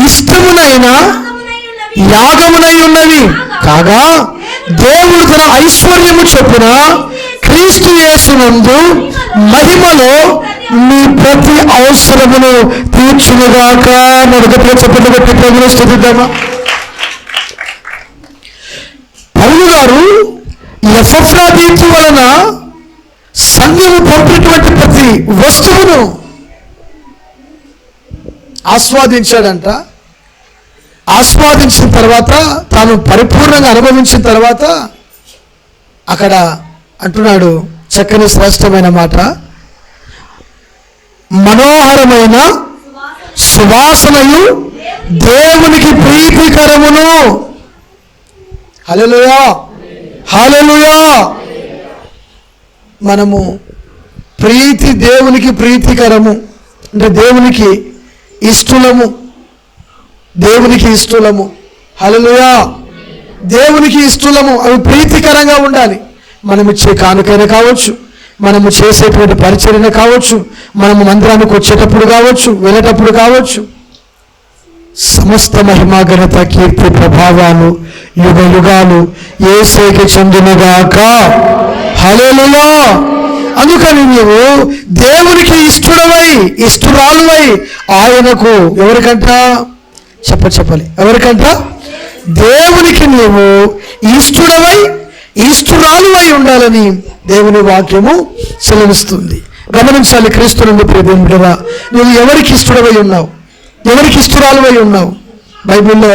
ఇష్టమునైన యాగమునై ఉన్నవి కాగా, దేవుడు తన ఐశ్వర్యము చొప్పున క్రీస్తు యేసునందు మహిమలో మీ ప్రతి అవసరమును తీర్చునుగాక. నరగతిలో చెప్పండి, పెట్టి ప్రభువును స్తుతిద్దామా. పౌలు గారు ఎపఫ్రోదీతు వలన సంఘము పంపినటువంటి ప్రతి వస్తువును ఆస్వాదించాడంట. ఆస్వాదించిన తర్వాత, తాను పరిపూర్ణంగా అనుభవించిన తర్వాత అక్కడ అంటున్నాడు చక్కని శ్రేష్టమైన మాట, మనోహరమైన సువాసనయు దేవునికి ప్రీతికరమును. హల్లెలూయా, హల్లెలూయా. మనము దేవునికి ప్రీతికరము అంటే దేవునికి ఇష్టలము, దేవునికి ఇష్టలము. హల్లెలూయా. దేవునికి ఇష్టలము, అవి ప్రీతికరంగా ఉండాలి. మనం ఇచ్చే కానుకైనా కావచ్చు, మనము చేసేటువంటి పరిచర్య కావచ్చు, మనము మందిరానికి వచ్చేటప్పుడు కావచ్చు, వెళ్ళేటప్పుడు కావచ్చు. సమస్త మహిమా ఘనత కీర్తి ప్రభావాలు యుగ యుగాలు యేసుకే చెందునుగాక. హల్లెలూయా. అందుకని నీవు దేవునికి ఇష్టడవై ఇష్టరాలువై ఆయనకు ఎవరికంట చెప్పాలి, ఎవరికంట? దేవునికి నీవు ఇష్టడవై ఇష్టరాలువై ఉండాలని దేవుని వాక్యము సెలవిస్తుంది. గమనించాలి, క్రీస్తునందు ప్రియమైనవారా, నువ్వు ఎవరికి ఇష్టడవై ఉన్నావు, ఎవరికి ఇష్టరాలువై ఉన్నావు? బైబిల్లో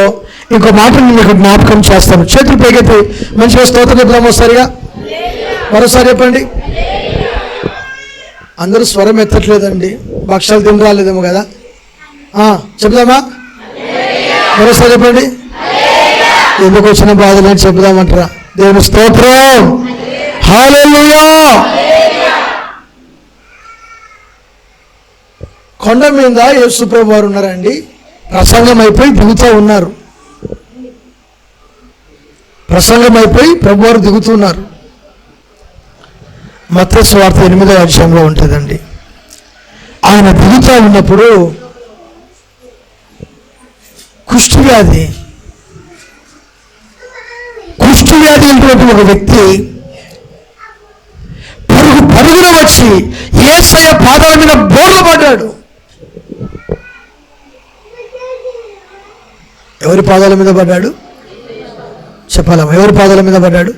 ఇంకో మాటను మీకు జ్ఞాపకం చేస్తాను. చేతులు పైకెత్తి మంచిగా స్తోత్రం చెప్దాము. సరిగా మరోసారి చెప్పండి. అందరూ స్వరం ఎత్తట్లేదండి, భక్షాలు తిని రాలేదేమో కదా. చెప్దామా? మరోసారి చెప్పండి. ఎందుకు వచ్చిన బాధలని చెప్దామంటారా? దేవుని స్తోత్రం. హల్లెలూయా. కొండ మీద యేసు ప్రభు వారు ఉన్నారండి. ప్రసంగం అయిపోయి దిగుతూ ఉన్నారు. ప్రసంగం అయిపోయి ప్రభువారు దిగుతున్నారు. మత్తయి సువార్త 8వ అధ్యాయంలో ఉంటుందండి. ఆయన దిగుతూ ఉన్నప్పుడు కుష్ఠవ్యాధి అయినటువంటి ఒక వ్యక్తి పరుగున వచ్చి యేసయ్య పాదాల మీద బోర్ల పడ్డాడు. ఎవరి పాదాల మీద పడ్డాడు? చెప్పాలమ్మా, ఎవరి పాదాల మీద పడ్డాడు?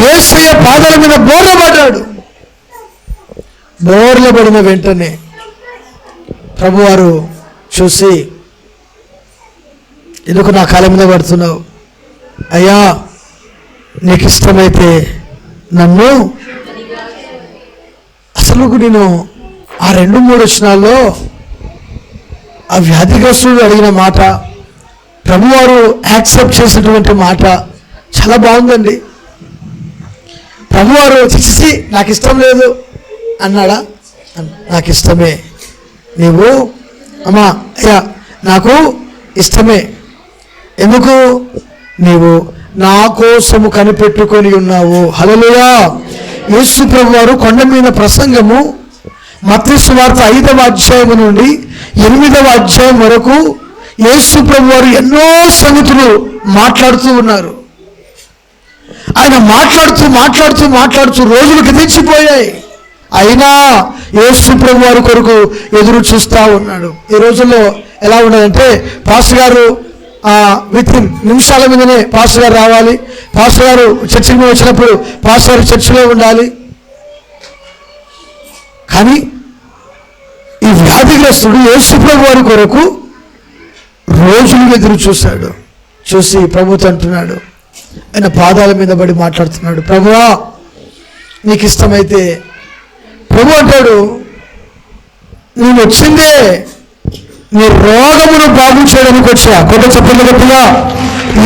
యేసయ్య పాదాల మీద బోర్ల పడ్డాడు. బోర్ల పడిన వెంటనే ప్రభువారు చూసి, ఎందుకు నా కాళ్ళ మీద పడుతున్నావు? అయ్యా, నీకు ఇష్టమైతే నన్ను. అసలు నేను ఆ 2-3 వచనాల్లో ఆ వ్యాధిగ్రస్తుడు అడిగిన మాట, ప్రభువారు యాక్సెప్ట్ చేసినటువంటి మాట చాలా బాగుందండి. ప్రభువారు చేసి నాకు ఇష్టం లేదు అన్నాడా? నాకు ఇష్టమే. నీవు అమ్మా అయ్యా నాకు ఇష్టమే, ఎందుకు? నీవు నా కోసము కనిపెట్టుకొని ఉన్నావు. హల్లెలూయా. యేసు ప్రభు వారు కొండ మీద ప్రసంగము మత్తయి సువార్త 5వ అధ్యాయం నుండి 8వ అధ్యాయం వరకు యేసు ప్రభు వారు ఎన్నో సంగతులు మాట్లాడుతూ ఉన్నారు. ఆయన మాట్లాడుతూ రోజులు గతించిపోయాయి. అయినా యేసు ప్రభు వారి కొరకు ఎదురు చూస్తూ ఉన్నాడు. ఈ రోజుల్లో ఎలా ఉన్నదంటే పాస్టర్ గారు వితిన్ నిమిషాల మీదనే పాస్టర్ గారు రావాలి, పాస్టర్ గారు చర్చికి వచ్చినప్పుడు పాస్టర్ గారు చర్చిలో ఉండాలి. కానీ ఈ వ్యాధిగ్రస్తుడు యేసు ప్రభు వారి కొరకు రోజులు ఎదురు చూశాడు. చూసి ప్రభుతో అంటున్నాడు, ఆయన పాదాల మీద పడి మాట్లాడుతున్నాడు, ప్రభువా నీకు ఇష్టమైతే. ప్రభు అంటాడు, నేను వచ్చిందే నీ రోగమును బాగు చేయడానికి వచ్చా. కొంత చెప్పండి గట్టిగా,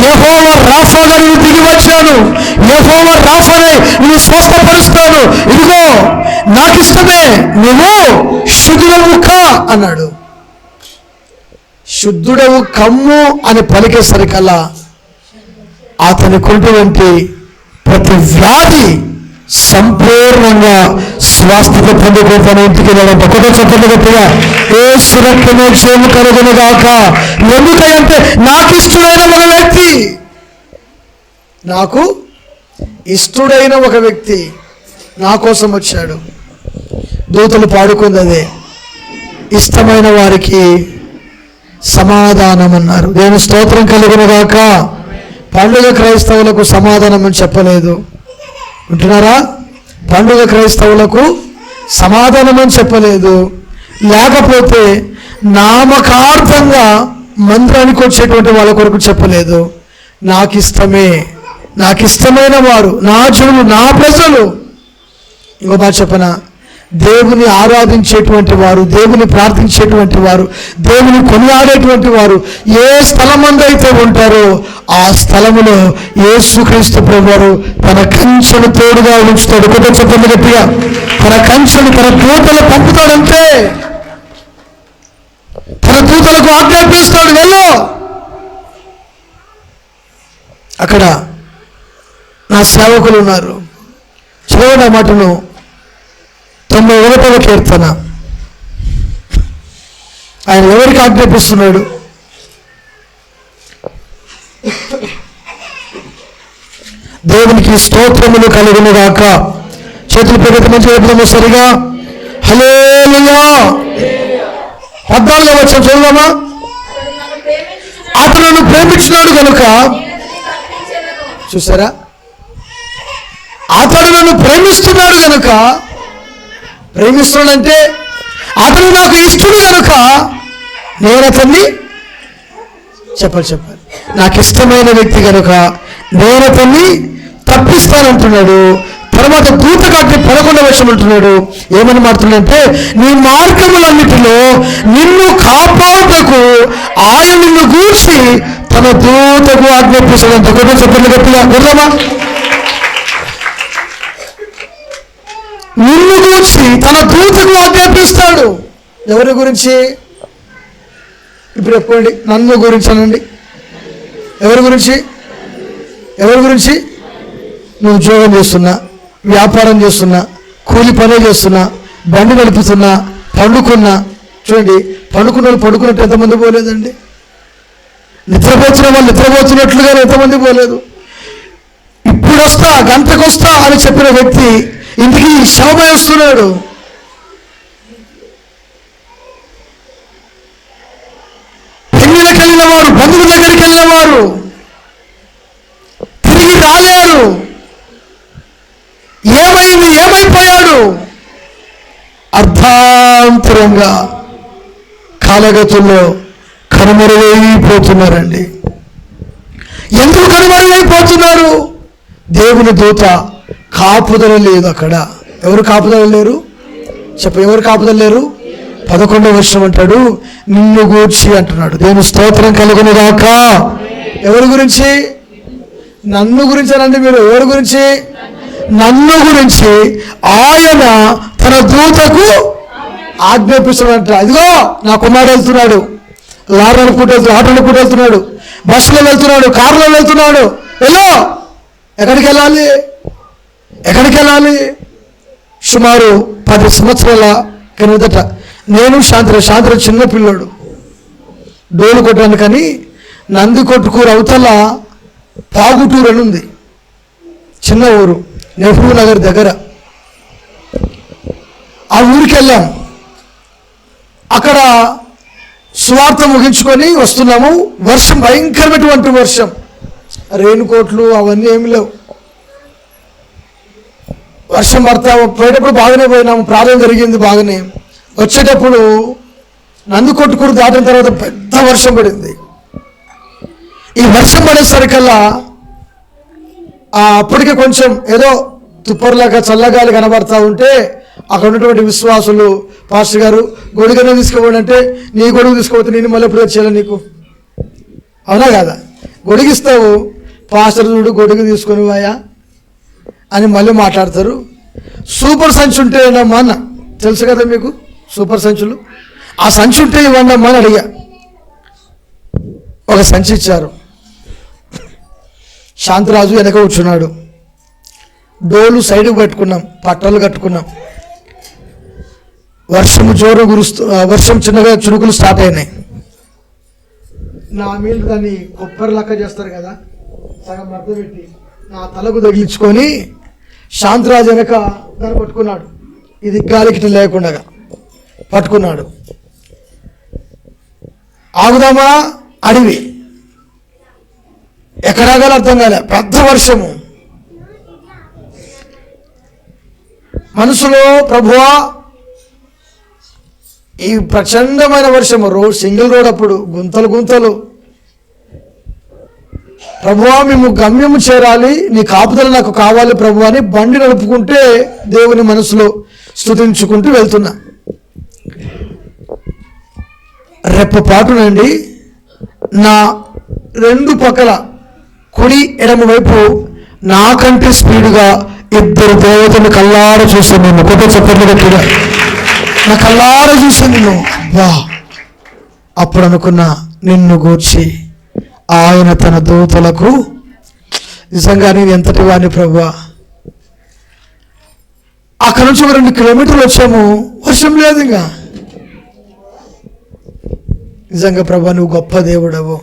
యెహోవా రాఫాగా నేను దిగి వచ్చాను, యెహోవా రాఫానే నేను స్వస్థపరుస్తాను. ఇదిగో నాకు ఇష్టమే, నువ్వు శుద్ధుడవు కా అన్నాడు. శుద్ధుడవు కమ్ము అని పలికేసరికల్లా అతనికున్నటువంటి ప్రతి వ్యాధి సంపూర్ణంగా స్వస్థత పొందుకొని తన ఇంటికి వెళ్ళాడంట. కొత్త చెప్పండి గట్టిగా, యేసు రక్తమే క్షేమ కలుగును గాక. ఎందుకంటే నాకు ఇష్టమైన ఒక వ్యక్తి నా కోసం వచ్చాడు. దూతలు పాడుకుంది అదే, ఇష్టమైన వారికి సమాధానం అన్నారు. దేవుని స్తోత్రం కలుగును గాక. పండుగ క్రైస్తవులకు సమాధానం అని చెప్పలేదు, వింటున్నారా? పండుగ క్రైస్తవులకు సమాధానం అని చెప్పలేదు. లేకపోతే నామకార్థంగా మందిరానికి వచ్చేటువంటి వాళ్ళ కొరకు చెప్పలేదు. నాకు ఇష్టమైన వారు, నా జనులు, నా ప్రజలు. ఇంకో మాట చెప్పనా, దేవుని ఆరాధించేటువంటి వారు, దేవుని ప్రార్థించేటువంటి వారు, దేవుని కొనియాడేటువంటి వారు ఏ స్థలమందైతే ఉంటారో ఆ స్థలములో యేసుక్రీస్తు ప్రభువారు తన కంచెను తోడుగా ఉంచుతాడు. కొద్దిగా చెప్పండి గట్టిగా, తన కంచెను తన దూతలు పంపుతాడంటే, తన దూతలకు ఆజ్ఞాపిస్తాడు, వెళ్ళు. అక్కడ నా సేవకులు ఉన్నారు. చదవడం మాటను 91వ కీర్తన. ఆయన ఎవరికి ఆజ్ఞాపిస్తున్నాడు? దేవునికి స్తోత్రములు కలుగును గాక. చేతులు పెరిగితే మంచి చెప్తాము సరిగా. హల్లెలూయా. 14వ వచనం చదువుదామా? అతను నన్ను ప్రేమించినాడు కనుక, చూసారా, అతడు నన్ను ప్రేమిస్తున్నాడు కనుక, ప్రేమిస్తున్నాడంటే అతను నాకు ఇష్టడు కనుక నేను అతన్ని చెప్పాలి, నాకు ఇష్టమైన వ్యక్తి కనుక నేను అతన్ని తప్పిస్తానంటున్నాడు. తర్వాత దూత కాటి 11వ వచనం అంటున్నాడు, ఏమని మాట్లాడుతున్నాడంటే, నీ మార్గములన్నిటిలో నిన్ను కాపాడుటకు ఆయన నిన్ను గూర్చి తన దూతకు ఆజ్ఞాపిస్తాడంట. కొద్దిగా చెప్పండి గట్టిగా, కొడదామా? నిన్ను గూర్చి తన దూతకు ఆజ్ఞాపిస్తాడు. ఎవరి గురించి? ఇప్పుడు చెప్పండి, నన్ను గురించి అనండి. ఎవరి గురించి? నువ్వు ఉద్యోగం చేస్తున్నా, వ్యాపారం చేస్తున్నా, కూలి పనే చేస్తున్నా, బండి నడుపుతున్నా, పండుకున్నా. చూడండి, పండుకున్న వాళ్ళు పడుకున్నట్టు ఎంతమంది పోలేదండి? నిద్రపోతున్న వాళ్ళు నిద్రపోతున్నట్లుగా ఎంతమంది పోలేదు? ఇప్పుడు వస్తా, గంటకు వస్తా అని చెప్పిన వ్యక్తి ఇంటికి శవమై వస్తున్నాడు. పెళ్ళిళ్ళకి వెళ్ళిన వారు, బంధువుల దగ్గరికి వెళ్ళిన వారు తిరిగి రాలేరు. ఏమైపోయాడు? అర్ధాంతరంగా కాలగతుల్లో కనుమరుగైపోతున్నారండి. ఎందుకు కనుమరుగైపోతున్నారు? దేవుని దూత కాపుదల లేదు అక్కడ. ఎవరు కాపుదల లేరు? ఎవరు కాపుదల లేరు? 11వ వచనం అంటాడు, నిన్ను గూర్చి అంటున్నాడు. దేవుని స్తోత్రం కలుగును గాక. ఎవరి గురించి? నన్ను గురించి అనండి మీరు. ఎవరి గురించి? నన్ను గురించి ఆయన తన దూతకు ఆజ్ఞాపిస్తున్నాడంట. ఇదిగో నా కుమారుడు వెళ్తున్నాడు, లారీ అనుకుంటూ వెళ్తున్నాడు, ఆటో అనుకుంటూ వెళ్తున్నాడు, బస్సులో వెళ్తున్నాడు, కారులో వెళ్తున్నాడు. వెళ్ళు. ఎక్కడికి వెళ్ళాలి? సుమారు 10 సంవత్సరాల కిందట నేను శాంతి చిన్న పిల్లోడు డోలు కొట్టాను. కానీ నందికొట్కూరు అవతల పాగుటూరు అని ఉంది, చిన్న ఊరు, నెహ్రూ నగర్ దగ్గర. ఆ ఊరికి వెళ్ళాం. అక్కడ సువార్త ముగించుకొని వస్తున్నాము. వర్షం, భయంకరమైనటువంటి వర్షం, రెయిన్ కోట్లు అవన్నీ ఏమి లేవు. వర్షం పడతా పోయేటప్పుడు బాగానే పోయినాము, ప్రార్థన జరిగింది బాగానే. వచ్చేటప్పుడు నందికొట్కూరు దాటిన తర్వాత పెద్ద వర్షం పడింది. ఈ వర్షం పడేసరికల్లా అప్పటికే కొంచెం ఏదో తుప్పర్లాగా చల్లగాలి కనబడతా ఉంటే అక్కడ ఉన్నటువంటి విశ్వాసులు, పాస్టర్ గారు గొడుగునే తీసుకోవాలి అంటే, నీ గొడుగు తీసుకోవద్దు, నేను మళ్ళీ ఎప్పుడు వచ్చేయాలి నీకు, అవునా కదా? గొడుగిస్తావు, పాస్టర్ చూడు గొడుగు తీసుకొని వాయా అని మళ్ళీ మాట్లాడతారు. సూపర్ సంచి ఉంటే అమ్మా అన్న, తెలుసు కదా మీకు సూపర్ సంచులు, ఆ సంచి ఉంటే ఇవ్వండి అమ్మా అని అడిగా. ఒక సంచి ఇచ్చారు. శాంతిరాజు వెనక కూర్చున్నాడు. డోలు సైడ్కి పెట్టుకున్నాం, పట్టాలు కట్టుకున్నాం. వర్షం చిన్నగా చురుకులు స్టార్ట్ అయినాయి. నా మీద దాన్ని కొబ్బరి లెక్క చేస్తారు కదా, సగం మర్ద పెట్టి నా తలకు తగిలించుకొని శాంతిరాజు వెనక దాన్ని పట్టుకున్నాడు. ఇది గాలికి లేకుండా పట్టుకున్నాడు. ఆగుదామా, అడవి, ఎక్కడాగాలో అర్థం కాలే, పెద్ద వర్షము. మనసులో ప్రభువా, ఈ ప్రచండమైన వర్షము, సింగిల్ రోడ్, అప్పుడు గుంతలు, ప్రభువా మేము గమ్యము చేరాలి, నీ కాపుదల నాకు కావాలి ప్రభు అని బండి నడుపుకుంటే దేవుని మనసులో స్తుతించుకుంటూ వెళ్తున్నా. రెప్పపాటునండి నా 2 పక్కల కుడి ఎడమ వైపు నాకంటే స్పీడ్గా 2 దేవతలు కల్లార చూసాను. నేను కొత్త చెప్పట్లు గట్టిగా నా కల్లార చూసాను నేను. వా, అప్పుడు అనుకున్నా, నిన్ను గూర్చి ఆయన తన దూతలకు, నిజంగా నేను ఎంతటి వాడిని ప్రభువా. అక్కడ నుంచి ఒక 2 కిలోమీటర్లు వచ్చాము, వర్షం లేదు. ఇంకా నిజంగా ప్రభువా నువ్వు గొప్ప దేవుడవు,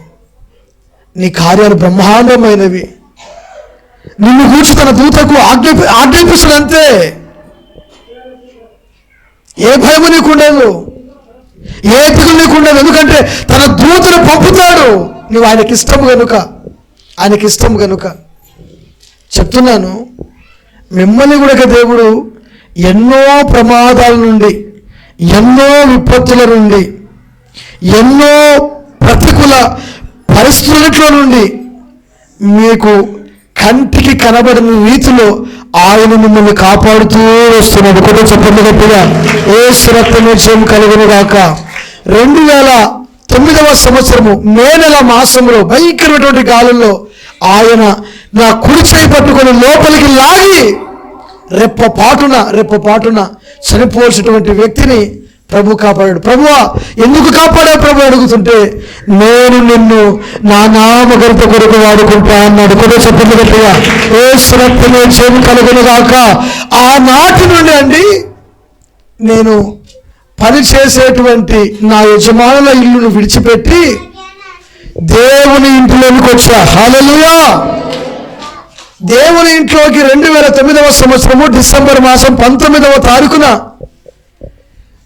నీ కార్యాలు బ్రహ్మాండమైనవి. నిన్ను గూర్చి తన దూతకు ఆజ్ఞాపిస్తాడు అంతే. ఏ భయము నీకుండదు, ఏ దిగులు నీకుండదు. ఎందుకంటే తన దూతను పంపుతాడు. నువ్వు ఆయనకి ఇష్టం కనుక చెప్తున్నాను. మిమ్మల్ని కూడా దేవుడు ఎన్నో ప్రమాదాల నుండి, ఎన్నో విపత్తుల నుండి, ఎన్నో ప్రతికూల పరిస్థితుల నుండి మీకు కంటికి కనబడిన రీతిలో ఆయన మిమ్మల్ని కాపాడుతూ వస్తున్నాడు. కూడా చెప్పండి గట్టిగా, యేసు రక్తమే జయం కలుగును గాక. 2009వ సంవత్సరము మే నెల మాసంలో భయంకరమైనటువంటి గాలుల్లో ఆయన నా కుడి చేయి పట్టుకొని లోపలికి లాగి రెప్పపాటున చనిపోవాల్సినటువంటి వ్యక్తిని ప్రభు కాపాడాడు. ప్రభువా ఎందుకు కాపాడా ప్రభు అడుగుతుంటే, నేను నిన్ను నా నామగరిత కొరకు వాడుకుంటా అన్నాడు. కూడా చెప్పండి గట్టిగా, యేసు రక్తమే జయం కలుగును గాక. ఆనాటి నుండి అండి నేను పని చేసేటువంటి నా యజమానుల ఇల్లును విడిచిపెట్టి దేవుని ఇంట్లోనికి వచ్చా. హల్లెలూయా. దేవుని ఇంట్లోకి 2009వ సంవత్సరము డిసెంబర్ మాసం 19వ తారీఖున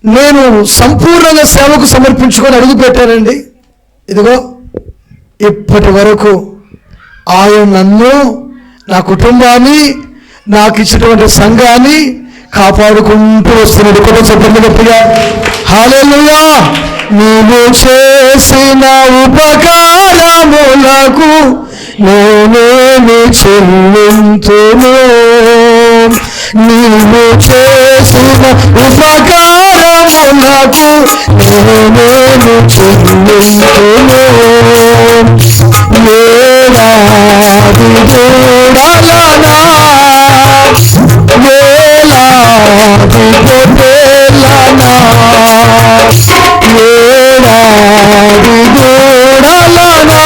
నేను సంపూర్ణంగా సేవకు సమర్పించుకొని అడుగు పెట్టానండి. ఇదిగో ఇప్పటి వరకు ఆయన నన్ను, నా కుటుంబాన్ని, నాకు ఇచ్చినటువంటి సంఘాన్ని కాపాడుకుంటూ వస్తున్నాడు. కూడా చెప్పండి గట్టిగా, హల్లెలూయా. నీవు చేసిన ఉపకారములకు నేనేమి చెల్లింతును, నీవు చేసిన ఉపకారములకు నేనేమి చెల్లింతును. వేలాది గోడలనా, వేలాది గొర్రెలనా, వేలాది గోడలనా,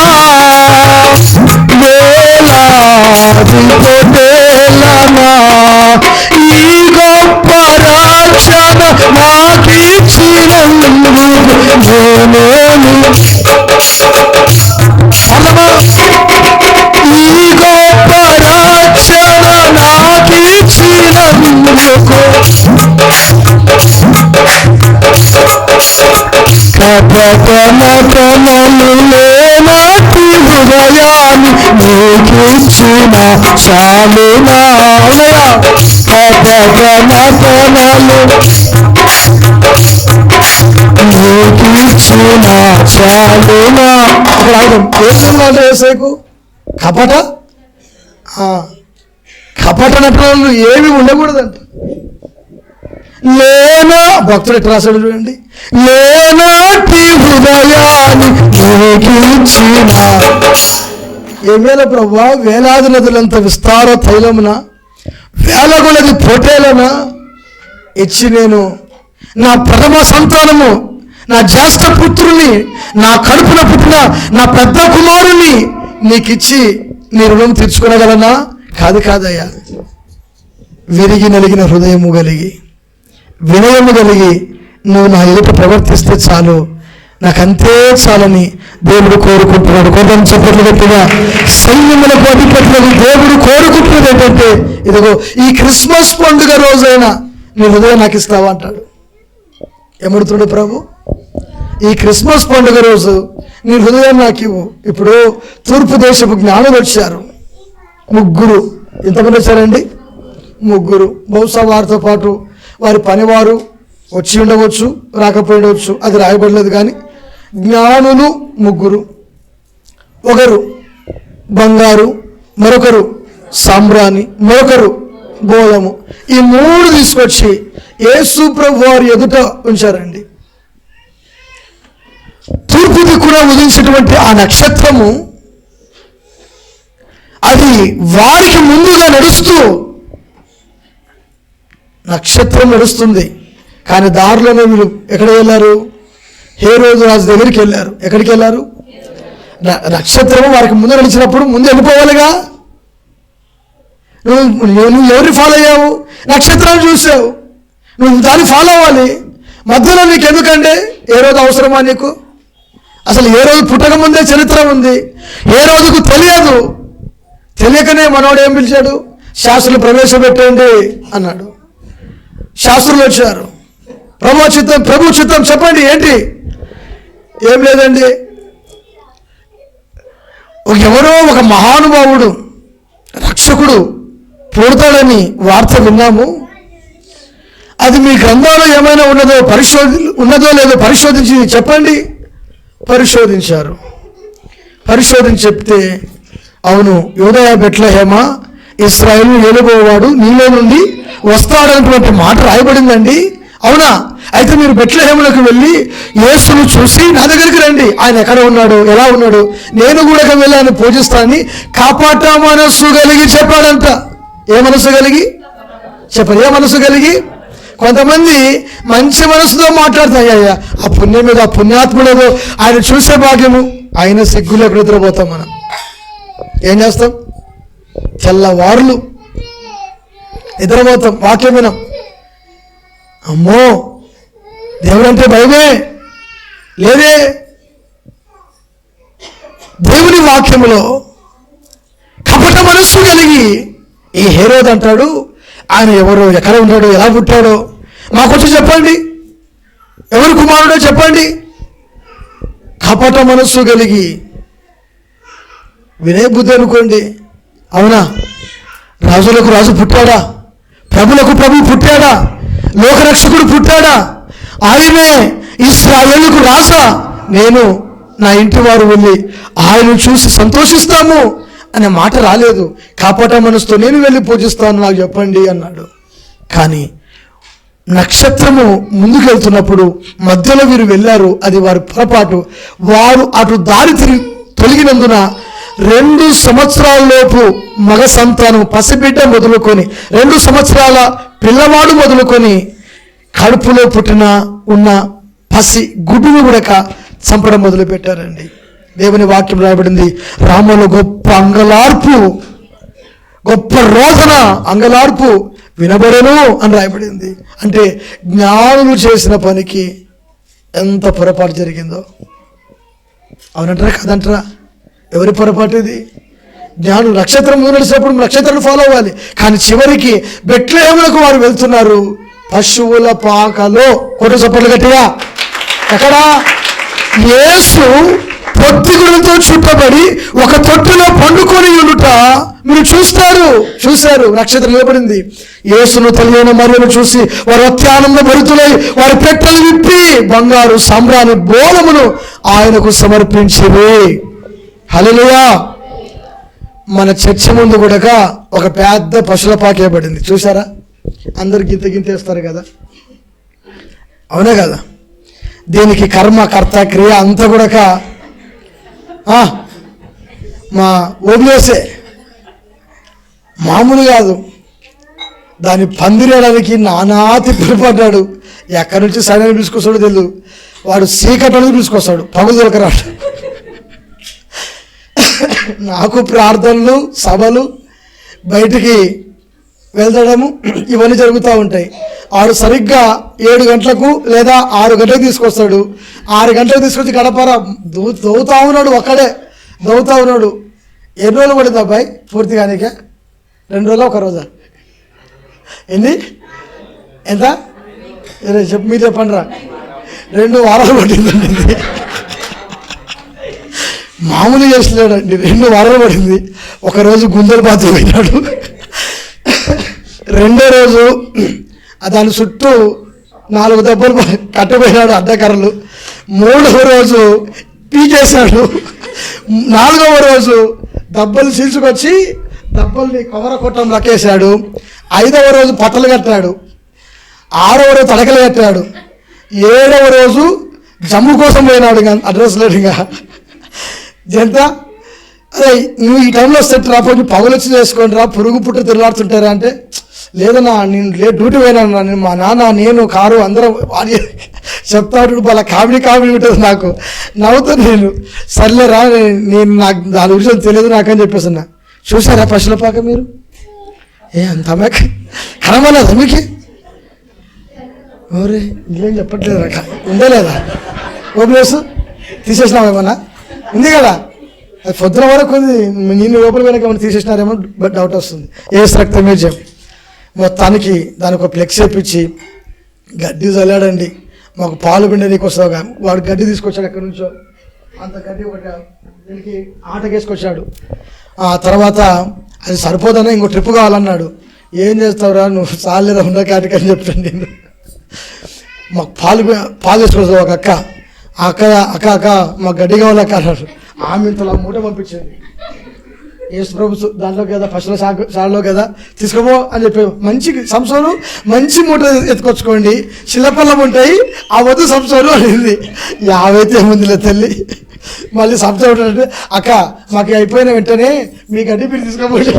కపటమతనము లేనాటి హృదయాన్ని నీకిచ్చిన చాలునా. కపటమతనము నీకిచ్చిన చాలునా. ఏమన్నాడు యేసేకు? కపట నటనలు ఏమి ఉండకూడదంట. లేనా భక్తుడు ఎట్లా రాశాడు చూడండి, లేనాటి హృదయాన్ని నీకిచ్చిన. ఏమేల ప్రభువా, వేలాది నదులంత విస్తార తైలమున వేలగొలది పొటేలన ఇచ్చి నేను నా ప్రథమ సంతానము, నా జ్యేష్ఠ పుత్రుని, నా కడుపున పుట్టిన నా పెద్ద కుమారుని నీకిచ్చి నీ రుణం తీర్చుకోగలనా? కాదయ్యా. విరిగి నలిగిన హృదయము కలిగి వినయము కలిగి నువ్వు నా ఎదుట ప్రవర్తిస్తే చాలు, నాకంతే చాలని దేవుడు కోరుకుంటున్నాడు. కొంచెం చెప్పట్లు గట్టిగా, సైన్యములకు అధిపతులకు దేవుడు కోరుకుంటున్నది ఏంటంటే, ఇదిగో ఈ క్రిస్మస్ పండుగ రోజైనా నీ హృదయం నాకు ఇస్తావా అంటాడు. ఏమడుతున్నాడు ప్రభు? ఈ క్రిస్మస్ పండుగ రోజు నీ హృదయం నాకు ఇవ్వు. ఇప్పుడు తూర్పు దేశపు జ్ఞానులు వచ్చారు, 3. ఎంతమంది వచ్చారండి? 3. బహుశా వారితో పాటు వారి పనివారు వచ్చి ఉండవచ్చు, రాకపోయిండవచ్చు, అది రాయబడలేదు. కానీ జ్ఞానులు 3, ఒకరు బంగారు, మరొకరు సాంబ్రాణి, మరొకరు గోధుమ. ఈ 3 తీసుకొచ్చి యేసు ప్రభు వారి ఎదుట ఉంచారండి. తూర్పు దిక్కున ఉదయించినటువంటి ఆ నక్షత్రము అది వారికి ముందుగా నడుస్తూ, నక్షత్రం నడుస్తుంది. కానీ దారిలోనే వీళ్ళు ఎక్కడ వెళ్ళారు? హేరోదు రాజు దగ్గరికి వెళ్ళారు. ఎక్కడికి వెళ్ళారు? నక్షత్రము వారికి ముందు నడిచినప్పుడు ముందు వెళ్ళిపోవాలిగా. నువ్వు ఎవరిని ఫాలో అయ్యావు? నక్షత్రాన్ని చూసావు, నువ్వు దాన్ని ఫాలో అవ్వాలి. మధ్యలో నీకు ఎందుకంటే ఏ రోజు అవసరమా నీకు? అసలు ఏ రోజు పుట్టక ముందే చరిత్ర ఉంది, ఏ రోజుకు తెలియదు. తెలియకనే మనోడు ఏం పిలిచాడు? శాస్త్రులు ప్రవేశపెట్టండి అన్నాడు. శాస్త్రులు వచ్చారు, ప్రభు చిత్తం చెప్పండి. ఏంటి? ఏం లేదండి, ఎవరో ఒక మహానుభావుడు రక్షకుడు పుడతాడని వార్త విన్నాము. అది మీ గ్రంథంలో ఏమైనా ఉన్నదో లేదో పరిశోధించి చెప్పండి. పరిశోధించారు. పరిశోధించి చెప్తే, అవును, యూదయ బెత్లెహేమ, ఇశ్రాయేలు ఏలుబోవాడు నీలో నుండి వస్తాడన్నటువంటి మాట రాయబడిందండి. అవునా? అయితే మీరు బెత్లెహేములకు వెళ్ళి యేసును చూసి నా దగ్గరికి రండి. ఆయన ఎక్కడ ఉన్నాడు, ఎలా ఉన్నాడు, నేను కూడా వెళ్ళి ఆయన పూజిస్తానని కాపాట మనస్సు కలిగి చెప్పాడంట. ఏ మనసు కలిగి చెప్పారు? ఏ మనసు కలిగి? కొంతమంది మంచి మనసుతో మాట్లాడుతాయ్యా, ఆ పుణ్యం మీద, ఆ పుణ్యాత్ముడేదో ఆయన చూసే భాగ్యము, ఆయన సిగ్గులోకి నిద్రపోతాం. మనం ఏం చేస్తాం? తెల్లవారులు నిద్రపోతాం, వాక్యం వినం. అమ్మో, దేవుడంటే భయమే లేదే. దేవుని వాక్యములో కపట మనస్సు కలిగి ఈ హేరోదు అంటాడు, ఆయన ఎవరో, ఎక్కడ ఉన్నాడో, ఎలా పుట్టాడో మాకొచ్చి చెప్పండి, ఎవరి కుమారుడో చెప్పండి. కపట మనస్సు కలిగి వినే బుద్ధి అనుకోండి. అవునా? రాజులకు రాజు పుట్టాడా? ప్రభులకు ప్రభు పుట్టాడా? లోకరక్షకుడు పుట్టాడా? ఆయనే ఇశ్రాయేలుకు రాజా. నేను నా ఇంటి వారు వెళ్ళి ఆయన చూసి సంతోషిస్తాము అనే మాట రాలేదు. కాపాట మనసుతో నేను వెళ్ళి పూజిస్తాను, నాకు చెప్పండి అన్నాడు. కానీ నక్షత్రము ముందుకు వెళ్తున్నప్పుడు మధ్యలో వీరు వెళ్ళారు, అది వారి పొరపాటు. వారు అటు దారి తొలగినందున 2 సంవత్సరాలలోపు మగ సంతానం, పసిబిడ్డ మొదలుకొని 2 సంవత్సరాల పిల్లవాడు మొదలుకొని కడుపులో పుట్టిన ఉన్న పసి గుడ్డును కూడా చంపడం మొదలు పెట్టారండి. దేవుని వాక్యం రాయబడింది, రామలో గొప్ప అంగలార్పు, గొప్ప రోదన, అంగలార్పు వినబడను అని రాయబడింది. అంటే జ్ఞానులు చేసిన పనికి ఎంత పొరపాటు జరిగిందో. అవునంటారా కాదంటారా? ఎవరి పొరపాటు ఇది? జ్ఞానులు నక్షత్రం ముందు నడిచినప్పుడు నక్షత్రాన్ని ఫాలో అవ్వాలి. కానీ చివరికి బెత్లెహేములకు వారు వెళ్తున్నారు పశువుల పాకలో. కొట్టు చప్పట్లు గట్టిగా. ఎక్కడా? యేసు పొత్తిగులతో చుట్టబడి ఒక తొట్టులో పండుకొని ఉండుట మీరు చూశారు. నక్షత్రం నిలబడింది. యేసును తెలియని మరియను చూసి వారు అత్యానంద భరితులై వారి పెట్టెలు విప్పి బంగారు సామ్రాణి బోళమును ఆయనకు సమర్పించిరి. హల్లెలూయా. మన చర్చ ముందు కూడా ఒక పెద్ద పశువుల పాకేయబడింది. చూసారా? అందరు గింతేస్తారు కదా, అవునా కదా? దీనికి కర్మ కర్త క్రియ అంతా కూడా మా ఓబ్లేసే, మామూలు కాదు. దాన్ని పందిరేయడానికి నానా తిప్పలు పడ్డాడు. ఎక్కడి నుంచి సరైన పిలుచుకొస్తాడో తెలియదు. వాడు సీకటను పిలుచుకొస్తాడు, పగులు దొరకరాడు. నాకు ప్రార్థనలు, సభలు, బయటికి వెళ్తడము ఇవన్నీ జరుగుతూ ఉంటాయి. వాడు సరిగ్గా 7 గంటలకు లేదా 6 గంటలకు తీసుకొస్తాడు. 6 గంటలకు తీసుకొచ్చి గడపర దౌతా ఉన్నాడు, ఒక్కడే దౌతా ఉన్నాడు. ఎన్ని రోజులు పడింది అబ్బాయి పూర్తిగానికే? 2 రోజులు, 1 రోజా? ఎంత చెప్పు, మీరు చెప్పండి రా. 2 వారాలు పట్టిందండి. మామూలు చేసలేడండి. 2 వారాలు పడింది. ఒకరోజు గుండెలు బాతు పోయినాడు. 2వ రోజు దాని చుట్టూ 4 దెబ్బలు కట్టబోయినాడు, అడ్డకర్రలు. 3వ రోజు పీకేశాడు. 4వ రోజు దెబ్బలు చీల్చుకొచ్చి దెబ్బల్ని కొట్టం లక్కేశాడు. 5వ రోజు పట్టలు కట్టాడు. 6వ రోజు తడకలు కట్టాడు. 7వ రోజు జమ్ము కోసం పోయినాడు. అడ్రస్ లేడుగా ఎంత. అదే నువ్వు ఈ టైంలో సెట్ రా, పోయి పగులొచ్చి చేసుకోండి రా, పురుగు పుట్టు తిరగాడుతుంటారా అంటే, లేదన్నా నేను డ్యూటీ పోయినా, మా నాన్న, నేను, కారు అందరం చెప్తాడు. వాళ్ళ కామెడీ ఉంటుంది. నాకు నవ్వుతాను నేను. సర్లేరా, నేను నాకు దాని గురించి తెలియదు నాకని చెప్పేస్తున్నా. చూసారా పశువుల పాక మీరు? అంత కనమలేదా మీకు? ఓరే ఇంకేం చెప్పట్లేదా? ఉందా లేదా? ఓ ప్లేస్ తీసేసినావు ఏమన్నా? ఉంది కదా, అది పొద్దున వరకు ఉంది. నేను లోపల వెనక ఏమైనా తీసేసినారేమో డౌట్ వస్తుంది. రక్తమేజం మొత్తానికి దానికి ఒక ఫ్లెక్స్ వేపించి గడ్డి చల్లాడండి. మాకు పాలు పిండేందుకు వస్తావుగా. వాడు గడ్డి తీసుకొచ్చాడు ఎక్కడి నుంచో. అంత గడ్డి ఒకటి దీనికి ఆటకేసుకొచ్చాడు. ఆ తర్వాత అది సరిపోదన్నా ఇంకో ట్రిప్ కావాలన్నాడు. ఏం చేస్తావురా నువ్వు, చాలేదా ఉండకాటికి అని చెప్పాను నేను. మాకు పాలు తీసుకొస్తావు ఒక అక్క. అక్క మాకు గడ్డి కావాలక్క అన్నాడు. ఆమె ఇంతలా మూట పంపించింది. యేసు ప్రభు దాంట్లో కదా, పశువుల సాగులో కదా, తీసుకోబో అని చెప్పావు. మంచి సంసోను, మంచి మూట ఎత్తుకొచ్చుకోండి, శిలపల్లం ఉంటాయి, ఆ వద్దు సంసోను అనింది. 50 ఏముందిలే తల్లి. మళ్ళీ సంసోను అంటే, అక్క మాకు అయిపోయిన వెంటనే మీ గడ్డి మీరు తీసుకోబోయే.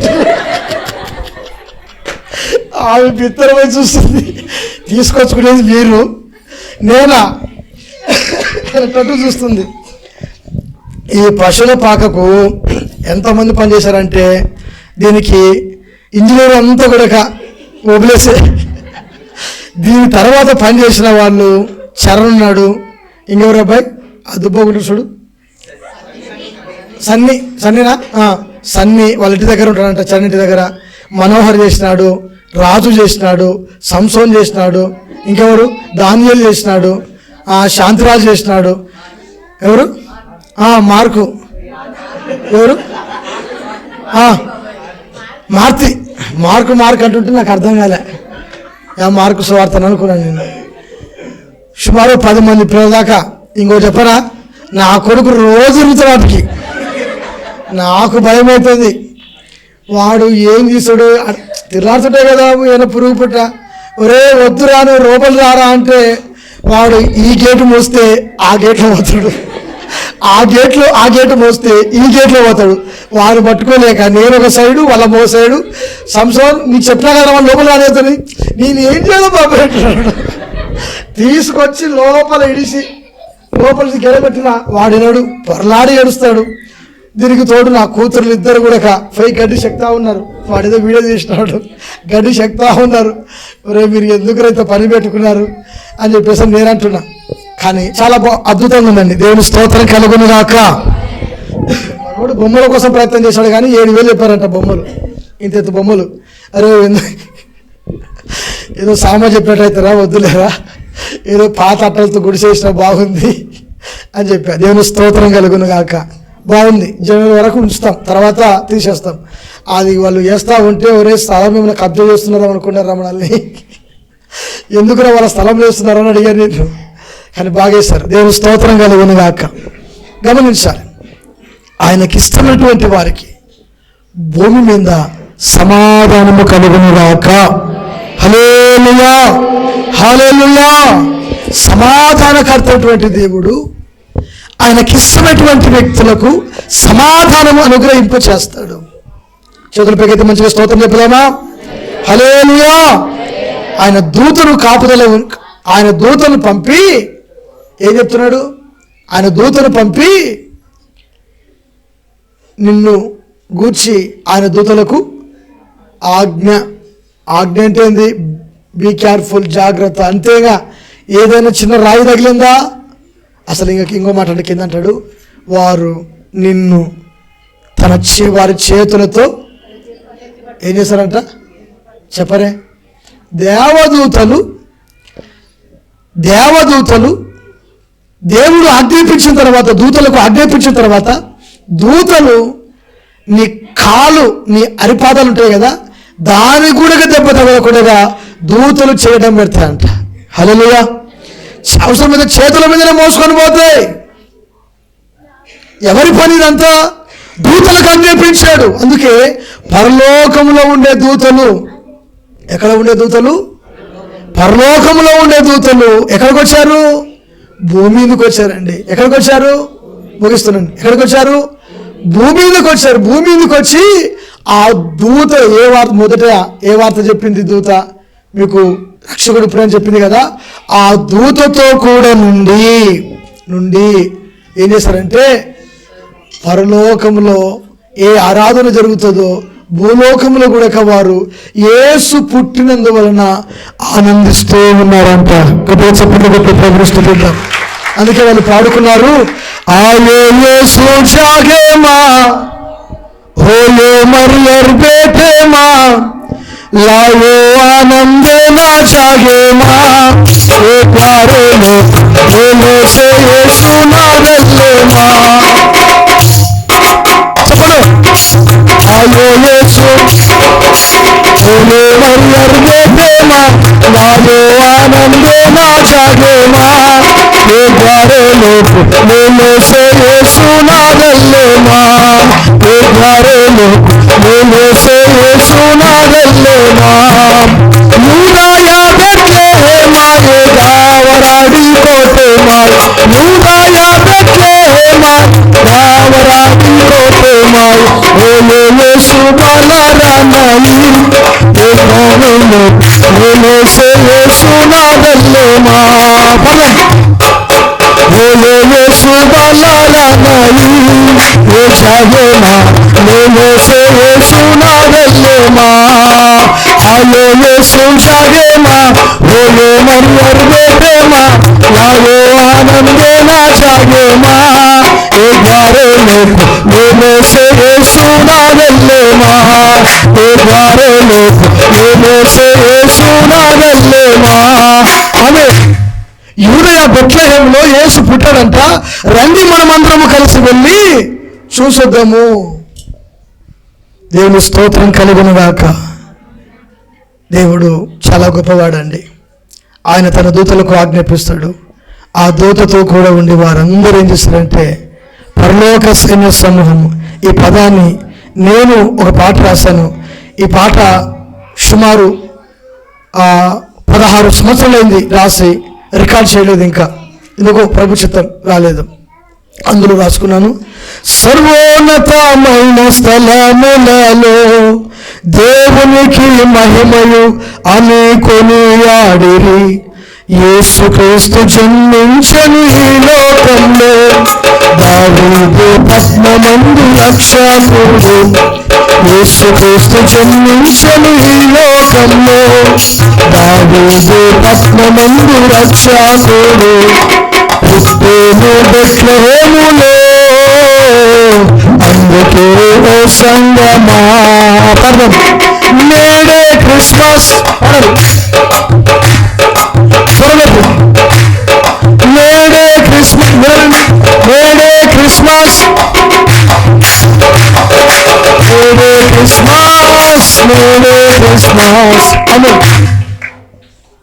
ఆమె బిత్తరమై చూస్తుంది. తీసుకొచ్చుకునేది మీరు, నేనా చూస్తుంది. ఈ పశువుల పాకకు ఎంతమంది పనిచేశారంటే, దీనికి ఇంజనీర్ అంతా కూడా వదిలేసే. దీని తర్వాత పనిచేసిన వాళ్ళు చరణ్ ఉన్నాడు, ఇంకెవరు అబ్బాయి దుబ్బగుంటు చూడు, సన్నీ వాళ్ళ ఇంటి దగ్గర ఉంటాడంట. చరణ్ ఇంటి దగ్గర మనోహర్ చేసినాడు, రాజు చేసినాడు, సంసోన్ చేసినాడు, ఇంకెవరు దానియేలు చేసినాడు, శాంతిరాజు చేసినాడు. ఎవరు? మార్కు. ఎవరు? మార్కు అంటుంటే నాకు అర్థం కాలే. మార్కు సువార్త అనుకున్నాను నేను. సుమారు 10 మంది పిల్లల దాకా. ఇంకో చెప్పరా, నా కొడుకు రోజు రుతురాటికి నాకు భయం అవుతుంది. వాడు ఏం చేస్తాడు, తిరలాడుతుంటే కదా ఏమైనా పురుగు పుట్ట. ఒరే వద్దురా నువ్వు లోపలి రారా అంటే, వాడు ఈ గేటు మోస్తే ఆ గేట్లో పోతాడు, ఆ గేటు మోస్తే ఈ గేట్లో పోతాడు. వాడు పట్టుకోలేక నేను ఒక సైడు, వాళ్ళ మో సైడు. సంసోన్ నీకు చెప్పినా కదా వాళ్ళు లోపల రాలేదని, నేను ఏం చేయాలో బాబు అంటున్నాడు. తీసుకొచ్చి లోపల ఇడిసి లోపలికి గెలబెట్టిన వాడినాడు, పొరలాడి ఏడుస్తాడు. దీనికి తోడు నా కూతుర్లు ఇద్దరు కూడా పై గడ్డి శక్తా ఉన్నారు. వాడేదో వీడియో తీసినాడు, గడ్డి శక్తా ఉన్నారు. ఒరే మీరు ఎందుకు పని పెట్టుకున్నారు అని చెప్పేసి నేను అంటున్నా. కానీ చాలా అద్భుతంగా ఉందండి. దేవుని స్తోత్రం కలుగును గాక. వాడు బొమ్మల కోసం ప్రయత్నం చేశాడు కానీ 7,000 చెప్పారంట బొమ్మలు, ఇంత బొమ్మలు. అరే ఏదో సామా చెప్పినట్టయితేరా, వద్దులేరా, ఏదో పాత అట్టలతో గుడిసేసిన బాగుంది అని చెప్పా. దేవుని స్తోత్రం కలుగును గాక. బాగుంది, జనవరి వరకు ఉంచుతాం, తర్వాత తీసేస్తాం. అది వాళ్ళు వేస్తూ ఉంటే ఒరే స్థలం ఏమైనా కబ్జా చేస్తున్నారా అనుకున్నారా మనల్ని, ఎందుకురా వాళ్ళ స్థలం వేస్తున్నారని అడిగారు నేను. కానీ బాగా వేస్తారు. దేవుని స్తోత్రం కలుగును గాక. గమనించాలి, ఆయనకి ఇష్టమైనటువంటి వారికి భూమి మీద సమాధానము కలుగును గాక. హల్లెలూయా, హల్లెలూయా. సమాధానకర్తటువంటి దేవుడు ఆయనకిష్టమైనటువంటి వ్యక్తులకు సమాధానము అనుగ్రహింప చేస్తాడు. చేతుల పైకైతే మంచిగా స్తోత్రం చెప్పలేమా? హల్లెలూయా. ఆయన దూతను పంపి ఏం చెప్తున్నాడు? ఆయన దూతను పంపి నిన్ను గూర్చి ఆయన దూతలకు ఆజ్ఞ అంటే ఏంది? బీ కేర్ఫుల్, జాగ్రత్త. అంతేగా, ఏదైనా చిన్న రాయి తగిలిందా? అసలు ఇంకో మాట అంటే కింద అంటాడు, వారు నిన్ను వారి చేతులతో ఏం చేశారంట చెప్పరే? దేవదూతలు దేవుడు ఆజ్ఞాపించిన తర్వాత, దూతలకు ఆజ్ఞాపించిన తర్వాత, దూతలు నీ అరిపాదాలు ఉంటాయి కదా, దాని కూడా దెబ్బ తగలకుండా దూతలు చేయడం పెడతాయంట. హల్లెలూయా. అవసరం మీద చేతుల మీదనే మోసుకొని పోతాయి. ఎవరి పని ఇదంతా? దూతలకు ఆజ్ఞాపించాడు. అందుకే పరలోకంలో ఉండే దూతలు, ఎక్కడ ఉండే దూతలు? పరలోకంలో ఉండే దూతలు ఎక్కడికి వచ్చారు? భూమి మీదకి వచ్చారండి. ఎక్కడికి వచ్చారు? ముగిస్తున్నాను. ఎక్కడికి వచ్చారు? భూమి మీదకి వచ్చారు. భూమి మీదకి వచ్చి ఆ దూత మొదట ఏ వార్త చెప్పింది? దూత మీకు రక్షకుడు ఇప్పుడు అని చెప్పింది కదా. ఆ దూతతో కూడా నుండి ఏం చేశారంటే, పరలోకంలో ఏ ఆరాధన జరుగుతుందో భూలోకంలో కూడా వారు యేసు పుట్టినందువలన ఆనందిస్తూ ఉన్నారంట. చెప్పినట్టు అందుకే వాళ్ళు పాడుకున్నారు, ఆయే యేసు జాగేమా होले मरियर बेटे माँ लाओ आनंद ना जागे माँ एक बारे में बोले से ये सुना दे माँ चलो आयो यीशु होले मरियर बेटे माँ लाओ आनंद ना जागे माँ एक बारे में बोले से ये सुना दे माँ एक बारे में बोले से ये सुना दे माँ यूदाया बेथलेहेम ये दावराड़ी कोटे माँ यूदाया बेथलेहेम दावराड़ी कोटे माँ बोले यीशु बाला रानाई एक बारे में बोले से ये सुना दे माँ बोले यीशु बाला रानाई ये जागे माँ बोले से ये सुना दे माँ आयो यीशु जागे माँ बोले मरियर बेटे माँ लाओ आनंद ना जागे माँ एक बारे में बोले से ये सुना दे माँ एक बारे में बोले से ये सुना दे माँ हमें యూదయ బెత్లెహేములో యేసు పుట్టాడంట. రండి మనమందరము కలిసి వెళ్ళి చూసొద్దాము. దేవుని స్తోత్రం కలుగును గాక. దేవుడు చాలా గొప్పవాడండి. ఆయన తన దూతలకు ఆజ్ఞాపిస్తాడు. ఆ దూతతో కూడా ఉండి వారందరూ ఏం చేస్తారంటే, పరలోక సైన్య సమూహము. ఈ పదాన్ని నేను ఒక పాట రాశాను. ఈ పాట సుమారు 16 సంవత్సరాలైంది రాసి, రికార్డ్ చేయలేదు. ఇంకా ఎందుకో ప్రభు చిత్తం రాలేదు. అందులో రాసుకున్నాను, సర్వోన్నతమైన స్థలములలో దేవునికి మహిమయు అని కొనియాడిరి. యేసుక్రీస్తు జన్మించని ఈ లోకంలో దావీదు పద్మమందు రక్షకుడు. యేసుక్రీస్తు జన్మించని ఈ లోకంలో దావీదు పద్మమందు రక్షకుడు. పుట్టెను బెత్లెహేములో అందుకే ఓ సంగమా నేడే క్రిస్మస్ నేడే క్రిస్మస్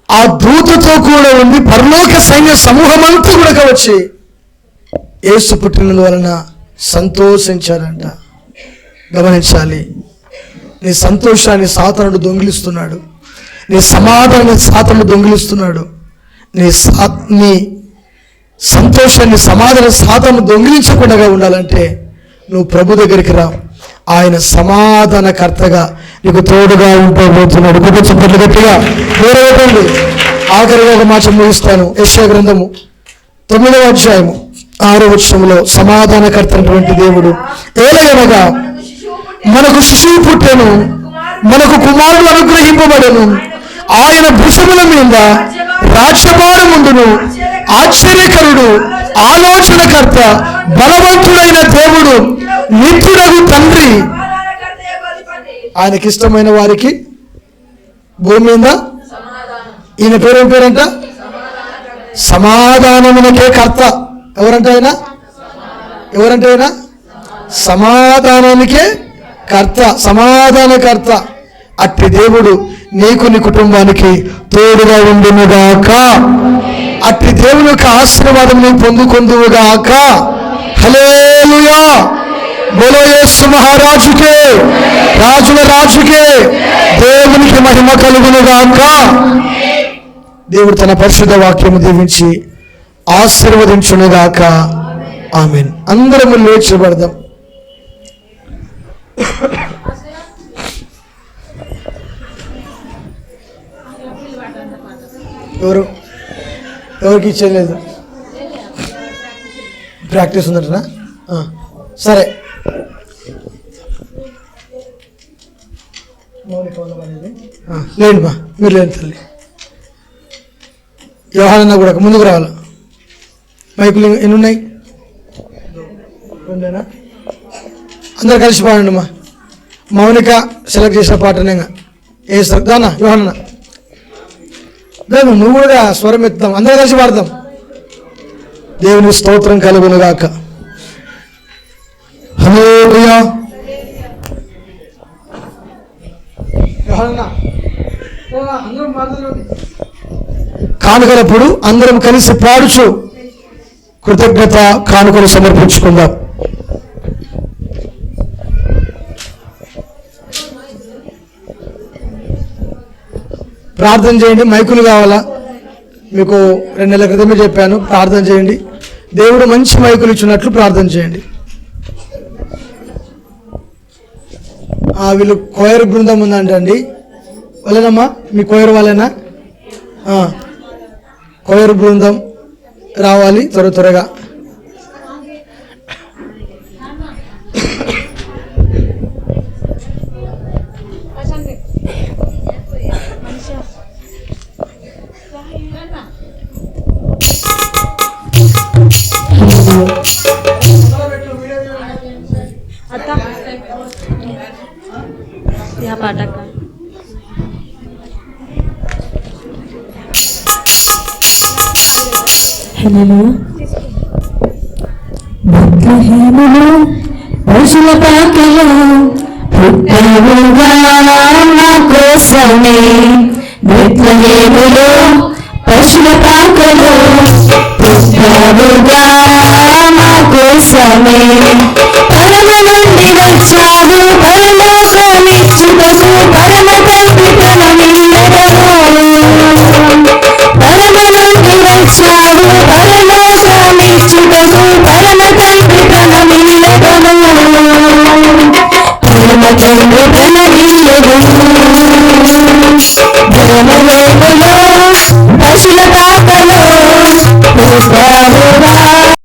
ఆ దూతతో కూడా ఉండి పరలోక సైన్య సమూహం అంతా కూడా వచ్చి యేసు పుట్టినందువలన సంతోషించారంట. గమనించాలి, నీ సంతోషాన్ని సాతానుడు దొంగిలిస్తున్నాడు, నీ సమాధానాన్ని సాతానుడు దొంగిలిస్తున్నాడు. నీ సంతోషాన్ని సమాధానం సాతానుడు దొంగిలించకుండా ఉండాలంటే నువ్వు ప్రభు దగ్గరికి రా. ఆయన సమాధానకర్తగా నీకు తోడుగా ఉంటబోతున్నాడు. చెప్పట్లు గట్టిగా వేరేటండి. ఆఖరిగా ఒక మాట ముగిస్తాను. యెషయా గ్రంథము 9వ అధ్యాయము 6వ వచనంలో సమాధానకర్త అయినటువంటి దేవుడు ఏలయనగా మనకు శిశువు పుట్టెను, మనకు కుమారుడు అనుగ్రహింపబడెను, ఆయన భుజముల మీద రాజ్యభారముండును, ఆశ్చర్యకరుడు, ఆలోచనకర్త, బలవంతుడైన దేవుడు, నిత్యుడగు తండ్రి. ఆయనకిష్టమైన వారికి భూమి మీద ఈయన పేరేం పేరంట? సమాధానమునకే కర్త. ఎవరంటే ఆయన? ఎవరంటే ఆయన? సమాధానానికే కర్త, సమాధానకర్త. అట్టి దేవుడు నీకు నీ కుటుంబానికి తోడుగా ఉండునుగాక. అట్టి దేవుని యొక్క ఆశీర్వాదం నీవు పొందుకొందువుగాక. హల్లెలూయా. బోలో యేసు మహారాజుకే, రాజుల రాజుకే దేవునికి మహిమ కలుగునుగాక. దేవుడు తన పరిశుద్ధ వాక్యము దీవించి ఆశీర్వదించునుగాక. ఆమేన్. అందరము లేచి పడదాం. ఎవరికి ఇచ్చేయలేదు? ప్రాక్టీస్ ఉందంటనా? సరే. లేండి బా, మీరు లేని తల్లి. యోహానన్న కూడా ముందుకు రావాలి. మైకులు ఎన్ని ఉన్నాయి? రెండేనా? అందరు కలిసి పాడండి. మా మౌనిక సెలెక్ట్ చేసిన పాటనే వేస్తారు. దానా యోహానన్న దాన్ని నువ్వు కూడా స్వరం ఎత్తాం, అందరూ కలిసి పాడతాం. దేవుని స్తోత్రం కలుగునుగాక. హల్లెలూయా. కానుకలప్పుడు అందరం కలిసి పాడుచు కృతజ్ఞత కానుకలు సమర్పించుకుందాం. ప్రార్థన చేయండి. మైకులు కావాలా? మీకు 2 నెలల క్రితమే చెప్పాను, ప్రార్థన చేయండి. దేవుడు మంచి మైకులు ఇచ్చినట్లు ప్రార్థన చేయండి. వీళ్ళు కోయర్ బృందం ఉందంటండి. వాళ్ళేనమ్మా? మీ కోయర్ వాళ్ళేనా? కోయర్ బృందం రావాలి త్వరగా. బెత్లెహేములో పశుల పాకలో పుట్టవుగా నా కోసమే, బెత్లెహేములో పశుల పాకలో పుట్టవుగా నా కోసమే. పరమ నుండి వచ్చావు పరలోకమిచ్చుటకు, పరమ తండ్రి ప్రణమిల్లెదను. పరమ నుండి వచ్చావు పరలోకమిచ్చుటకు, పరమ తండ్రి ప్రణమిల్లెదను. పరమ తండ్రి ప్రణమిల్లెదను. బెత్లెహేములో పశుల పాకలో పుట్టవుగా